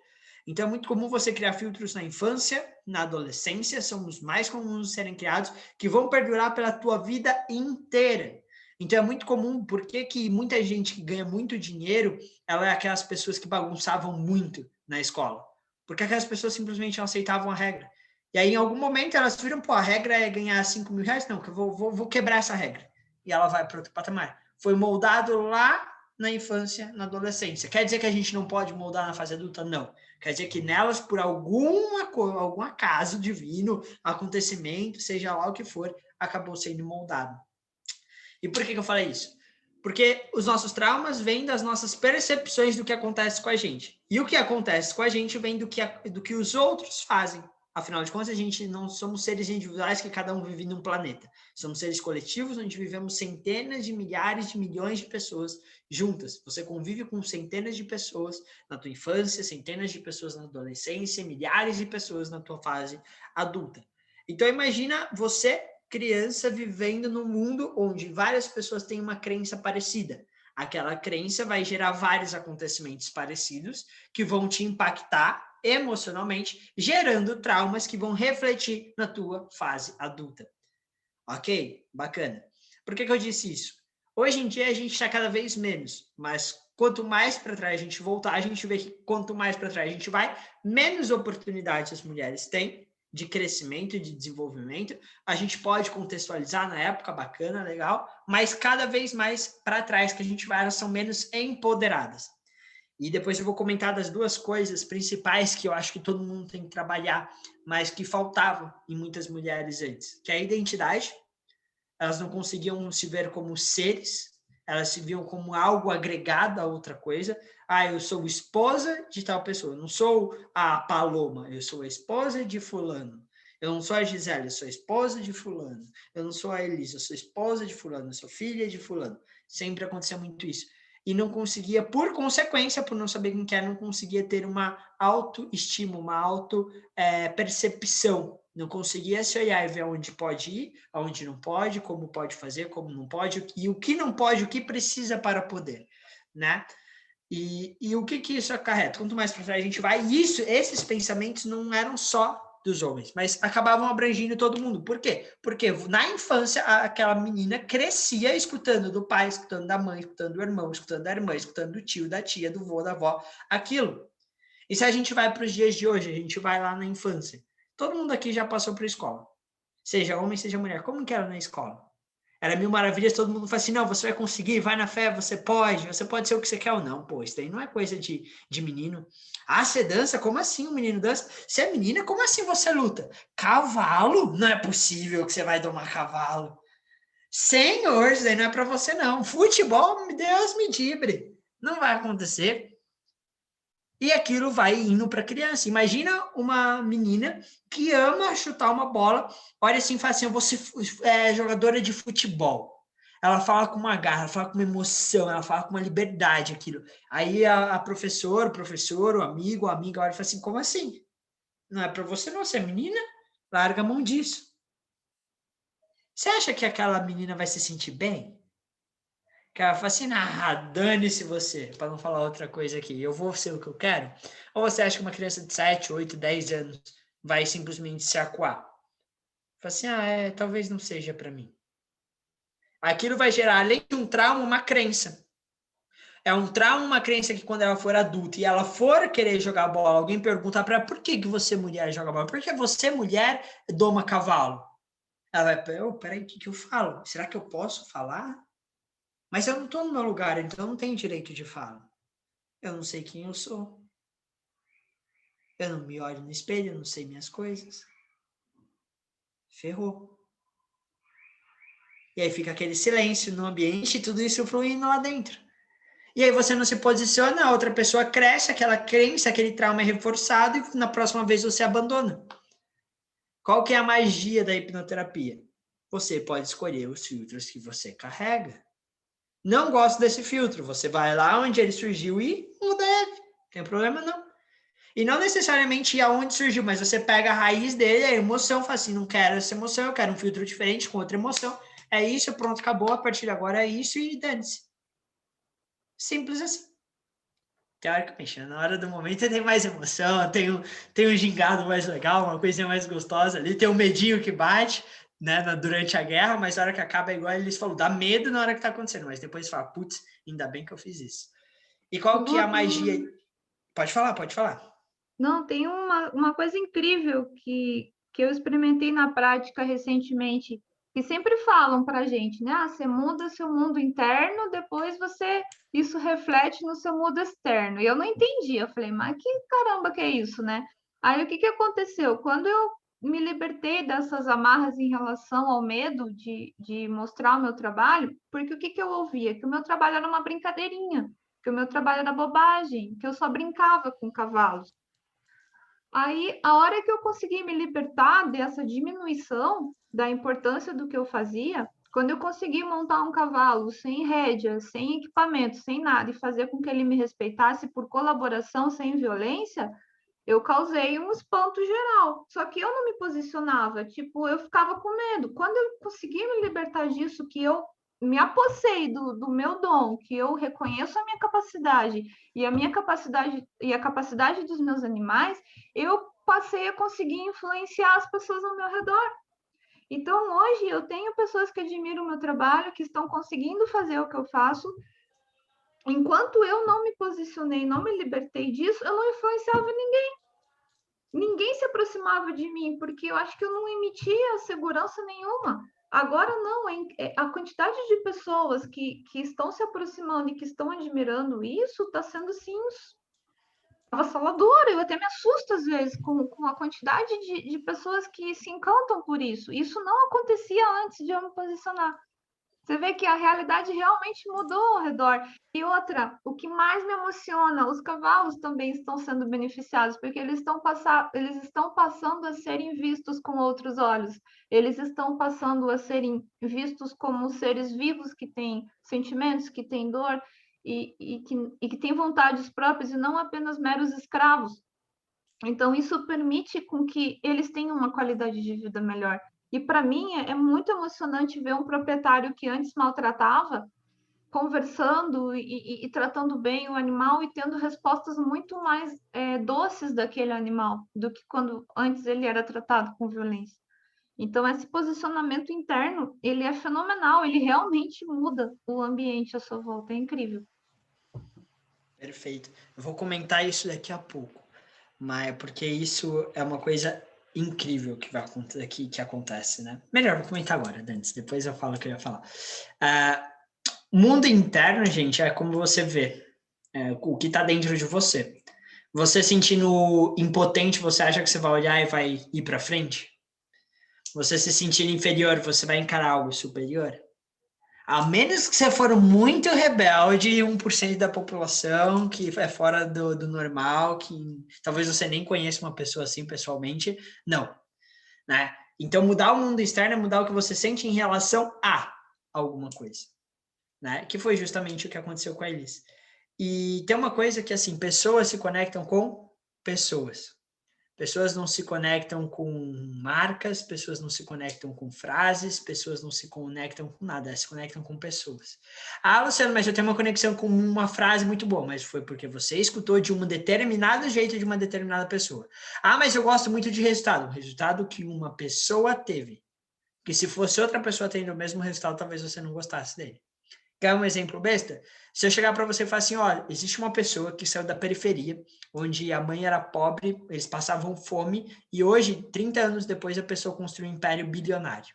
Então, é muito comum você criar filtros na infância, na adolescência, são os mais comuns de serem criados, que vão perdurar pela tua vida inteira. Então, é muito comum, porque que muita gente que ganha muito dinheiro, ela é aquelas pessoas que bagunçavam muito na escola. Porque aquelas pessoas simplesmente não aceitavam a regra. E aí, em algum momento, elas viram, pô, a regra é ganhar 5 mil reais? Não, que eu vou quebrar essa regra. E ela vai para outro patamar. Foi moldado lá na infância, na adolescência. Quer dizer que a gente não pode moldar na fase adulta? Não. Quer dizer que nelas, por algum acaso divino, acontecimento, seja lá o que for, acabou sendo moldado. E por que eu falei isso? Porque os nossos traumas vêm das nossas percepções do que acontece com a gente. E o que acontece com a gente vem do que os outros fazem. Afinal de contas, a gente não somos seres individuais que cada um vive num planeta. Somos seres coletivos onde vivemos centenas de milhares de milhões de pessoas juntas. Você convive com centenas de pessoas na tua infância, centenas de pessoas na adolescência, milhares de pessoas na tua fase adulta. Então, imagina você, criança, vivendo num mundo onde várias pessoas têm uma crença parecida. Aquela crença vai gerar vários acontecimentos parecidos que vão te impactar emocionalmente, gerando traumas que vão refletir na tua fase adulta. Ok? Bacana. Por que eu disse isso? Hoje em dia a gente está cada vez menos, mas quanto mais para trás a gente voltar, a gente vê que quanto mais para trás a gente vai, menos oportunidades as mulheres têm de crescimento e de desenvolvimento. A gente pode contextualizar na época, bacana, legal, mas cada vez mais para trás que a gente vai, elas são menos empoderadas. E depois eu vou comentar das duas coisas principais que eu acho que todo mundo tem que trabalhar, mas que faltavam em muitas mulheres antes, que é a identidade. Elas não conseguiam se ver como seres, elas se viam como algo agregado a outra coisa. Ah, eu sou esposa de tal pessoa, eu não sou a Paloma, eu sou a esposa de fulano. Eu não sou a Gisele, eu sou a esposa de fulano. Eu não sou a Elisa, eu sou esposa de fulano, eu sou filha de fulano. Sempre acontecia muito isso. E não conseguia, por consequência, por não saber quem quer, não conseguia ter uma autoestima, uma auto-percepção. Não conseguia se olhar e ver aonde pode ir, aonde não pode, como pode fazer, como não pode, e o que não pode, o que precisa para poder, né? E o que isso acarreta? Quanto mais para trás a gente vai, esses pensamentos não eram só dos homens, mas acabavam abrangendo todo mundo. Por quê? Porque na infância, aquela menina crescia escutando do pai, escutando da mãe, escutando do irmão, escutando da irmã, escutando do tio, da tia, do vô, da avó, aquilo. E se a gente vai para os dias de hoje, a gente vai lá na infância. Todo mundo aqui já passou por escola. Seja homem, seja mulher. Como que era na escola? Era mil maravilhas, todo mundo fala assim, não, você vai conseguir, vai na fé, você pode ser o que você quer ou não. Pô, isso daí não é coisa de menino. Ah, você dança? Como assim o menino dança? Você é menina? Como assim você luta? Cavalo? Não é possível que você vai domar cavalo. Senhor, isso daí não é para você não. Futebol, Deus me livre. Não vai acontecer. E aquilo vai indo para a criança. Imagina uma menina que ama chutar uma bola, olha assim e fala assim, eu vou ser jogadora de futebol. Ela fala com uma garra, ela fala com uma emoção, ela fala com uma liberdade aquilo. Aí a professor, o amigo, a amiga olha e fala assim, como assim? Não é para você não, você é menina? Larga a mão disso. Você acha que aquela menina vai se sentir bem? Que ela fala assim, dane-se você, para não falar outra coisa aqui, eu vou ser o que eu quero? Ou você acha que uma criança de 7, 8, 10 anos vai simplesmente se acuar? Fala assim, talvez não seja para mim. Aquilo vai gerar, além de um trauma, uma crença. É um trauma, uma crença que quando ela for adulta e ela for querer jogar bola, alguém perguntar para ela, por que você, mulher, joga bola? Por que você, mulher, doma cavalo? Ela vai, peraí, o que eu falo? Será que eu posso falar? Mas eu não estou no meu lugar, então eu não tenho direito de fala. Eu não sei quem eu sou. Eu não me olho no espelho, eu não sei minhas coisas. Ferrou. E aí fica aquele silêncio no ambiente e tudo isso fluindo lá dentro. E aí você não se posiciona, a outra pessoa cresce, aquela crença, aquele trauma é reforçado e na próxima vez você abandona. Qual que é a magia da hipnoterapia? Você pode escolher os filtros que você carrega. Não gosto desse filtro, você vai lá onde ele surgiu e muda ele. Não tem problema não. E não necessariamente ir aonde surgiu, mas você pega a raiz dele, a emoção, fala assim, não quero essa emoção, eu quero um filtro diferente com outra emoção. é isso, pronto, acabou, a partir de agora é isso e dane-se. Simples assim. Teoricamente, na hora do momento tem mais emoção, tem um gingado mais legal, uma coisinha mais gostosa ali, tem um medinho que bate, né, durante a guerra, mas na hora que acaba é igual eles falam, dá medo na hora que tá acontecendo, mas depois fala, putz, ainda bem que eu fiz isso. E qual que é a magia? Pode falar, pode falar. Não, tem uma coisa incrível que eu experimentei na prática recentemente, que sempre falam para a gente, né? Você muda seu mundo interno, depois isso reflete no seu mundo externo. E eu não entendi, eu falei, mas que caramba que é isso, né? Aí o que aconteceu? Quando eu me libertei dessas amarras em relação ao medo de mostrar o meu trabalho, porque o que eu ouvia? Que o meu trabalho era uma brincadeirinha, que o meu trabalho era bobagem, que eu só brincava com cavalos. Aí, a hora que eu consegui me libertar dessa diminuição da importância do que eu fazia, quando eu consegui montar um cavalo sem rédea, sem equipamento, sem nada, e fazer com que ele me respeitasse por colaboração, sem violência, eu causei um espanto geral. Só que eu não me posicionava, tipo, eu ficava com medo. Quando eu consegui me libertar disso, que eu me apossei do meu dom, que eu reconheço a minha capacidade e a capacidade dos meus animais, eu passei a conseguir influenciar as pessoas ao meu redor. Então, hoje, eu tenho pessoas que admiram o meu trabalho, que estão conseguindo fazer o que eu faço. Enquanto eu não me posicionei, não me libertei disso, eu não influenciava ninguém. Ninguém se aproximava de mim, porque eu acho que eu não emitia segurança nenhuma. Agora não, a quantidade de pessoas que estão se aproximando e que estão admirando isso está sendo, sim, avassaladora. Eu até me assusto às vezes com a quantidade de pessoas que se encantam por isso. Isso não acontecia antes de eu me posicionar. Você vê que a realidade realmente mudou ao redor. E outra, o que mais me emociona, os cavalos também estão sendo beneficiados, porque eles estão passando a serem vistos com outros olhos. Eles estão passando a serem vistos como seres vivos que têm sentimentos, que têm dor e que têm vontades próprias e não apenas meros escravos. Então, isso permite com que eles tenham uma qualidade de vida melhor. E para mim é muito emocionante ver um proprietário que antes maltratava, conversando e tratando bem o animal e tendo respostas muito mais doces daquele animal do que quando antes ele era tratado com violência. Então, esse posicionamento interno, ele é fenomenal, ele realmente muda o ambiente à sua volta, é incrível. Perfeito. Eu vou comentar isso daqui a pouco, mas porque isso é uma coisa incrível que vai acontecer, que acontece, né? Melhor, vou comentar agora, Dantes, depois eu falo o que eu ia falar. Mundo interno, gente, é como você vê, o que está dentro de você. Você sentindo impotente, você acha que você vai olhar e vai ir para frente? Você se sentindo inferior, você vai encarar algo superior? A menos que você for muito rebelde, 1% da população que é fora do normal, que talvez você nem conheça uma pessoa assim pessoalmente, não, né? Então, mudar o mundo externo é mudar o que você sente em relação a alguma coisa, né? Que foi justamente o que aconteceu com a Elis. E tem uma coisa que, assim, pessoas se conectam com pessoas. Pessoas não se conectam com marcas, pessoas não se conectam com frases, pessoas não se conectam com nada, elas se conectam com pessoas. Ah, Luciano, mas eu tenho uma conexão com uma frase muito boa, mas foi porque você escutou de um determinado jeito de uma determinada pessoa. Ah, mas eu gosto muito de resultado, o resultado que uma pessoa teve. Que se fosse outra pessoa tendo o mesmo resultado, talvez você não gostasse dele. Quer um exemplo besta? Se eu chegar para você e falar assim, olha, existe uma pessoa que saiu da periferia, onde a mãe era pobre, eles passavam fome, e hoje, 30 anos depois, a pessoa construiu um império bilionário.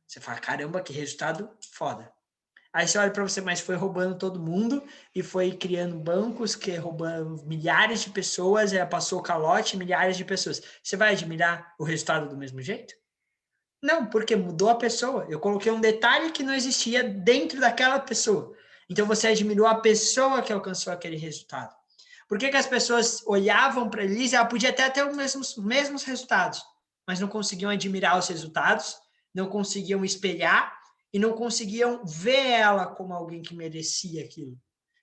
Você fala, caramba, que resultado foda. Aí você olha para você, mas foi roubando todo mundo e foi criando bancos que roubando milhares de pessoas, ela passou calote, milhares de pessoas. Você vai admirar o resultado do mesmo jeito? Não, porque mudou a pessoa. Eu coloquei um detalhe que não existia dentro daquela pessoa. Então você admirou a pessoa que alcançou aquele resultado. Por que as pessoas olhavam para a Elis e ela podia até ter os mesmos resultados, mas não conseguiam admirar os resultados, não conseguiam espelhar e não conseguiam ver ela como alguém que merecia aquilo?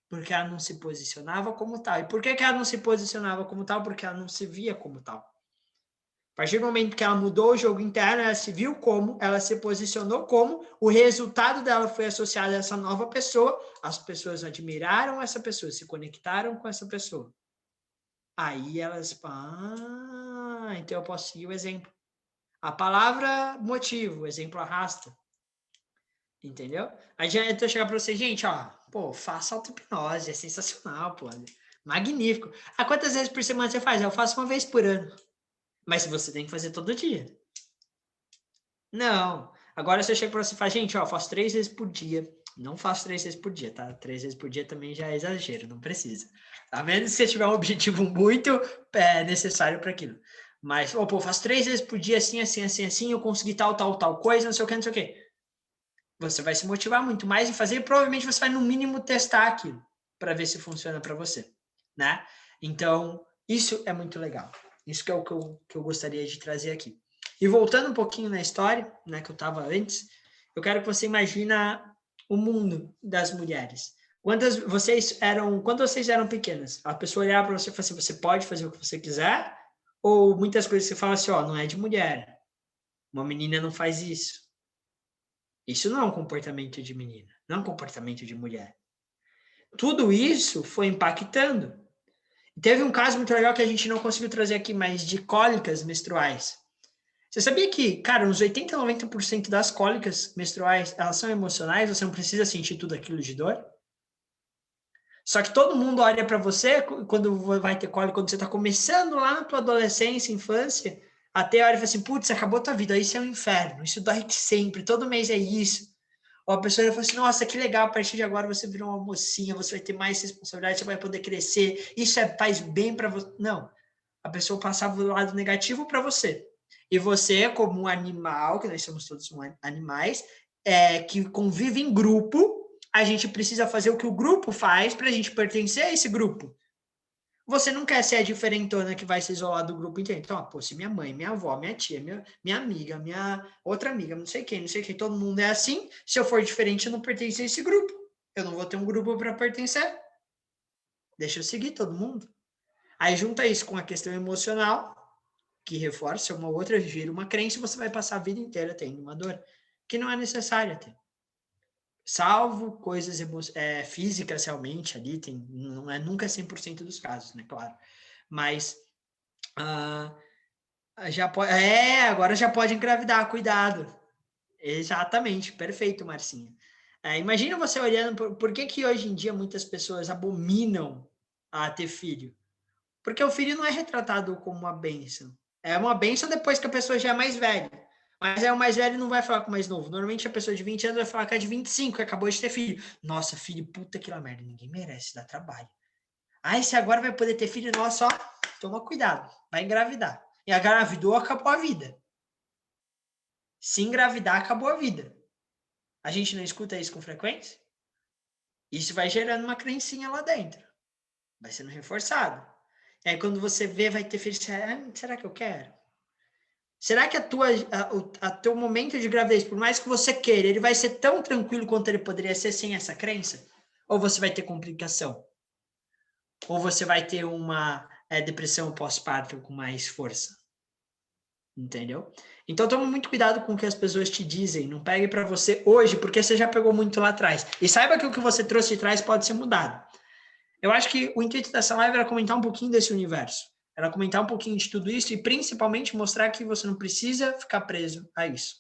Porque ela não se posicionava como tal. E por que ela não se posicionava como tal? Porque ela não se via como tal. A partir do momento que ela mudou o jogo interno, ela se viu como, ela se posicionou como, o resultado dela foi associado a essa nova pessoa, as pessoas admiraram essa pessoa, se conectaram com essa pessoa. Aí elas, então eu posso seguir o exemplo. A palavra motivo, o exemplo arrasta. Entendeu? Aí já eu chegar para você, gente, ó, pô, faça auto-hipnose, é sensacional, pô. Magnífico. Quantas vezes por semana você faz? Eu faço uma vez por ano. Mas você tem que fazer todo dia. Não. Agora se eu chego para você e falo, gente, ó, faço 3 vezes por dia. Não faço 3 vezes por dia, tá? 3 vezes por dia também já é exagero, não precisa. A menos que você tiver um objetivo muito necessário para aquilo. Mas, pô, faço 3 vezes por dia, assim, assim, assim, assim, eu consegui tal coisa, não sei o que, não sei o que. Você vai se motivar muito mais em fazer e provavelmente você vai, no mínimo, testar aquilo para ver se funciona para você, né? Então, isso é muito legal. Isso que é o que eu gostaria de trazer aqui. E voltando um pouquinho na história, né, que eu estava antes, eu quero que você imagine o mundo das mulheres. Quando vocês eram pequenas, a pessoa olhava para você e falava assim, você pode fazer o que você quiser? Ou muitas coisas você fala assim, ó, não é de mulher. Uma menina não faz isso. Isso não é um comportamento de menina, não é um comportamento de mulher. Tudo isso foi impactando. Teve um caso muito legal que a gente não conseguiu trazer aqui, mas de cólicas menstruais. Você sabia que, cara, uns 80, 90% das cólicas menstruais, elas são emocionais, você não precisa sentir tudo aquilo de dor? Só que todo mundo olha para você quando vai ter cólica, quando você está começando lá na tua adolescência, infância, até olha e fala assim, putz, acabou tua vida, isso é um inferno, isso dói sempre, todo mês é isso. Ou a pessoa fala assim, nossa, que legal, a partir de agora você virou uma mocinha, você vai ter mais responsabilidade, você vai poder crescer, isso faz bem para você. Não, a pessoa passava do lado negativo para você. E você, como um animal, que nós somos todos animais, que convive em grupo, a gente precisa fazer o que o grupo faz para a gente pertencer a esse grupo. Você não quer ser a diferentona que vai se isolar do grupo inteiro. Então, pô, se minha mãe, minha avó, minha tia, minha amiga, minha outra amiga, não sei quem, todo mundo é assim, se eu for diferente, eu não pertenço a esse grupo. Eu não vou ter um grupo para pertencer. Deixa eu seguir todo mundo. Aí junta isso com a questão emocional, que reforça uma outra, vira uma crença, e você vai passar a vida inteira tendo uma dor que não é necessária ter. Salvo coisas físicas realmente ali, não é nunca 100% dos casos, né, claro. Mas agora já pode engravidar, cuidado. Exatamente, perfeito, Marcinha. Imagina você olhando, por que hoje em dia muitas pessoas abominam a ter filho? Porque o filho não é retratado como uma bênção. É uma bênção depois que a pessoa já é mais velha. Mas o mais velho não vai falar com o mais novo. Normalmente a pessoa de 20 anos vai falar com a de 25, que acabou de ter filho. Nossa, filho, puta que lá merda, ninguém merece dar trabalho. Se agora vai poder ter filho, nossa, ó, toma cuidado, vai engravidar. E engravidou, acabou a vida. Se engravidar, acabou a vida. A gente não escuta isso com frequência? Isso vai gerando uma crencinha lá dentro. Vai sendo reforçado. Aí quando você vê, vai ter filho, será que eu quero? Será que teu momento de gravidez, por mais que você queira, ele vai ser tão tranquilo quanto ele poderia ser sem essa crença? Ou você vai ter complicação? Ou você vai ter uma depressão pós-parto com mais força? Entendeu? Então, tome muito cuidado com o que as pessoas te dizem. Não pegue para você hoje, porque você já pegou muito lá atrás. E saiba que o que você trouxe de trás pode ser mudado. Eu acho que o intuito dessa live era comentar um pouquinho desse universo. Era comentar um pouquinho de tudo isso e principalmente mostrar que você não precisa ficar preso a isso.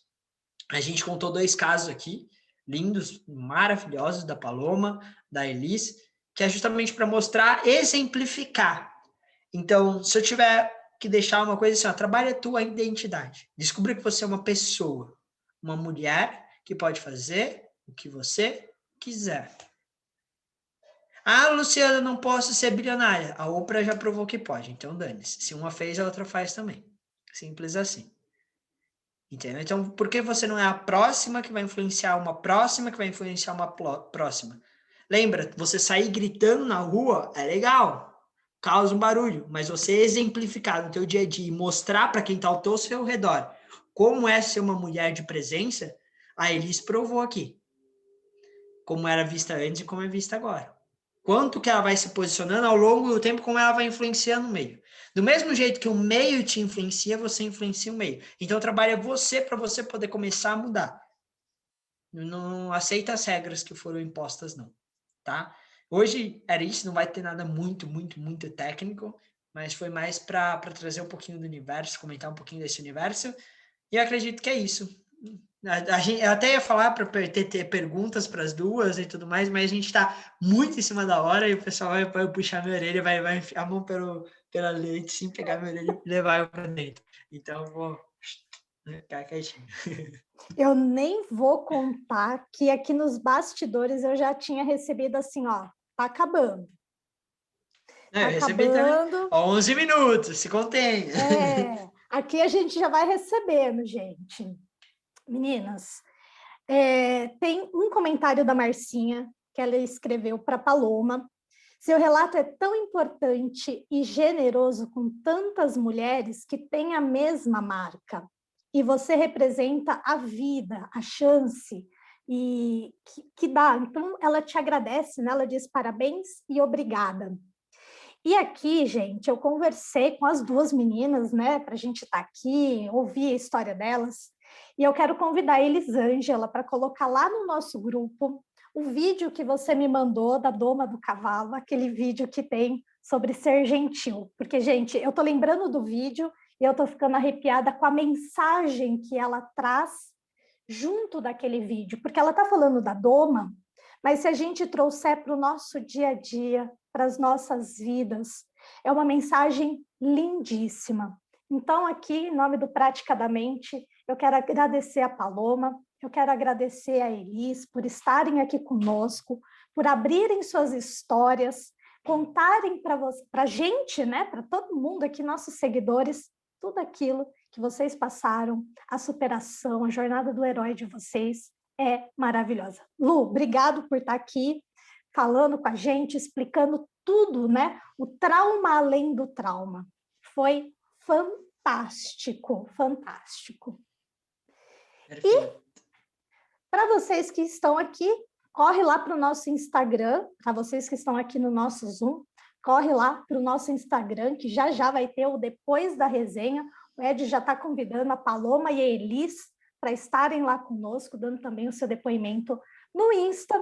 A gente contou 2 casos aqui, lindos, maravilhosos, da Paloma, da Elis, que é justamente para mostrar, exemplificar. Então, se eu tiver que deixar uma coisa assim, trabalhe a tua identidade. Descubra que você é uma pessoa, uma mulher que pode fazer o que você quiser. Luciana, não posso ser bilionária. A Oprah já provou que pode, então dane-se. Se uma fez, a outra faz também. Simples assim. Entendeu? Então, por que você não é a próxima que vai influenciar uma próxima que vai influenciar uma próxima? Lembra, você sair gritando na rua é legal, causa um barulho, mas você exemplificar no teu dia a dia e mostrar para quem está ao seu redor como é ser uma mulher de presença, a Elis provou aqui. Como era vista antes e como é vista agora. quanto que ela vai se posicionando ao longo do tempo, como ela vai influenciando o meio. Do mesmo jeito que o meio te influencia, você influencia o meio. Então, o trabalho é você para você poder começar a mudar. Não aceita as regras que foram impostas, não. Tá? Hoje era isso, não vai ter nada muito técnico, mas foi mais para trazer um pouquinho do universo, comentar um pouquinho desse universo. E eu acredito que é isso. Eu até ia falar para ter perguntas para as duas e tudo mais, mas a gente está muito em cima da hora e o pessoal vai puxar minha orelha, vai enfiar a mão pela lente, sim, pegar minha orelha e levar eu para dentro. Então, vou ficar quietinho. Eu nem vou contar que aqui nos bastidores eu já tinha recebido assim, ó, tá acabando. Eu recebi também. 11 minutos, se contém. Aqui a gente já vai recebendo, gente. Meninas, tem um comentário da Marcinha que ela escreveu para Paloma. Seu relato é tão importante e generoso com tantas mulheres que têm a mesma marca. E você representa a vida, a chance e que dá. Então, ela te agradece, né? Ela diz parabéns e obrigada. E aqui, gente, eu conversei com as duas meninas, né, para a gente estar aqui, ouvir a história delas, e eu quero convidar a Elisângela para colocar lá no nosso grupo o vídeo que você me mandou da Doma do Cavalo, aquele vídeo que tem sobre ser gentil, porque, gente, eu estou lembrando do vídeo e eu estou ficando arrepiada com a mensagem que ela traz junto daquele vídeo, porque ela está falando da Doma, mas se a gente trouxer para o nosso dia a dia, para as nossas vidas, é uma mensagem lindíssima. Então, aqui, em nome do Praticadamente, eu quero agradecer a Paloma, eu quero agradecer a Elis por estarem aqui conosco, por abrirem suas histórias, contarem para a gente, né, para todo mundo aqui, nossos seguidores, tudo aquilo que vocês passaram, a superação, a jornada do herói de vocês é maravilhosa. Lu, obrigado por estar aqui falando com a gente, explicando tudo, né? O trauma além do trauma. Foi fantástico, fantástico. Perfeito. E para vocês que estão aqui, corre lá para o nosso Instagram, para vocês que estão aqui no nosso Zoom, corre lá para o nosso Instagram, que já vai ter o depois da resenha. O Ed já está convidando a Paloma e a Elis para estarem lá conosco, dando também o seu depoimento no Insta.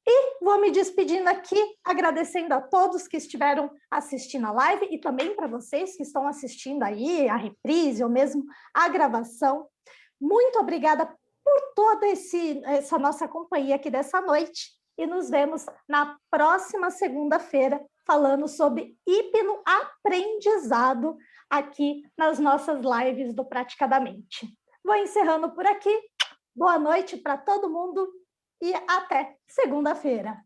E vou me despedindo aqui, agradecendo a todos que estiveram assistindo a live e também para vocês que estão assistindo aí a reprise ou mesmo a gravação. Muito obrigada por toda essa nossa companhia aqui dessa noite e nos vemos na próxima segunda-feira falando sobre hipnoaprendizado aqui nas nossas lives do Praticadamente. Vou encerrando por aqui. Boa noite para todo mundo e até segunda-feira.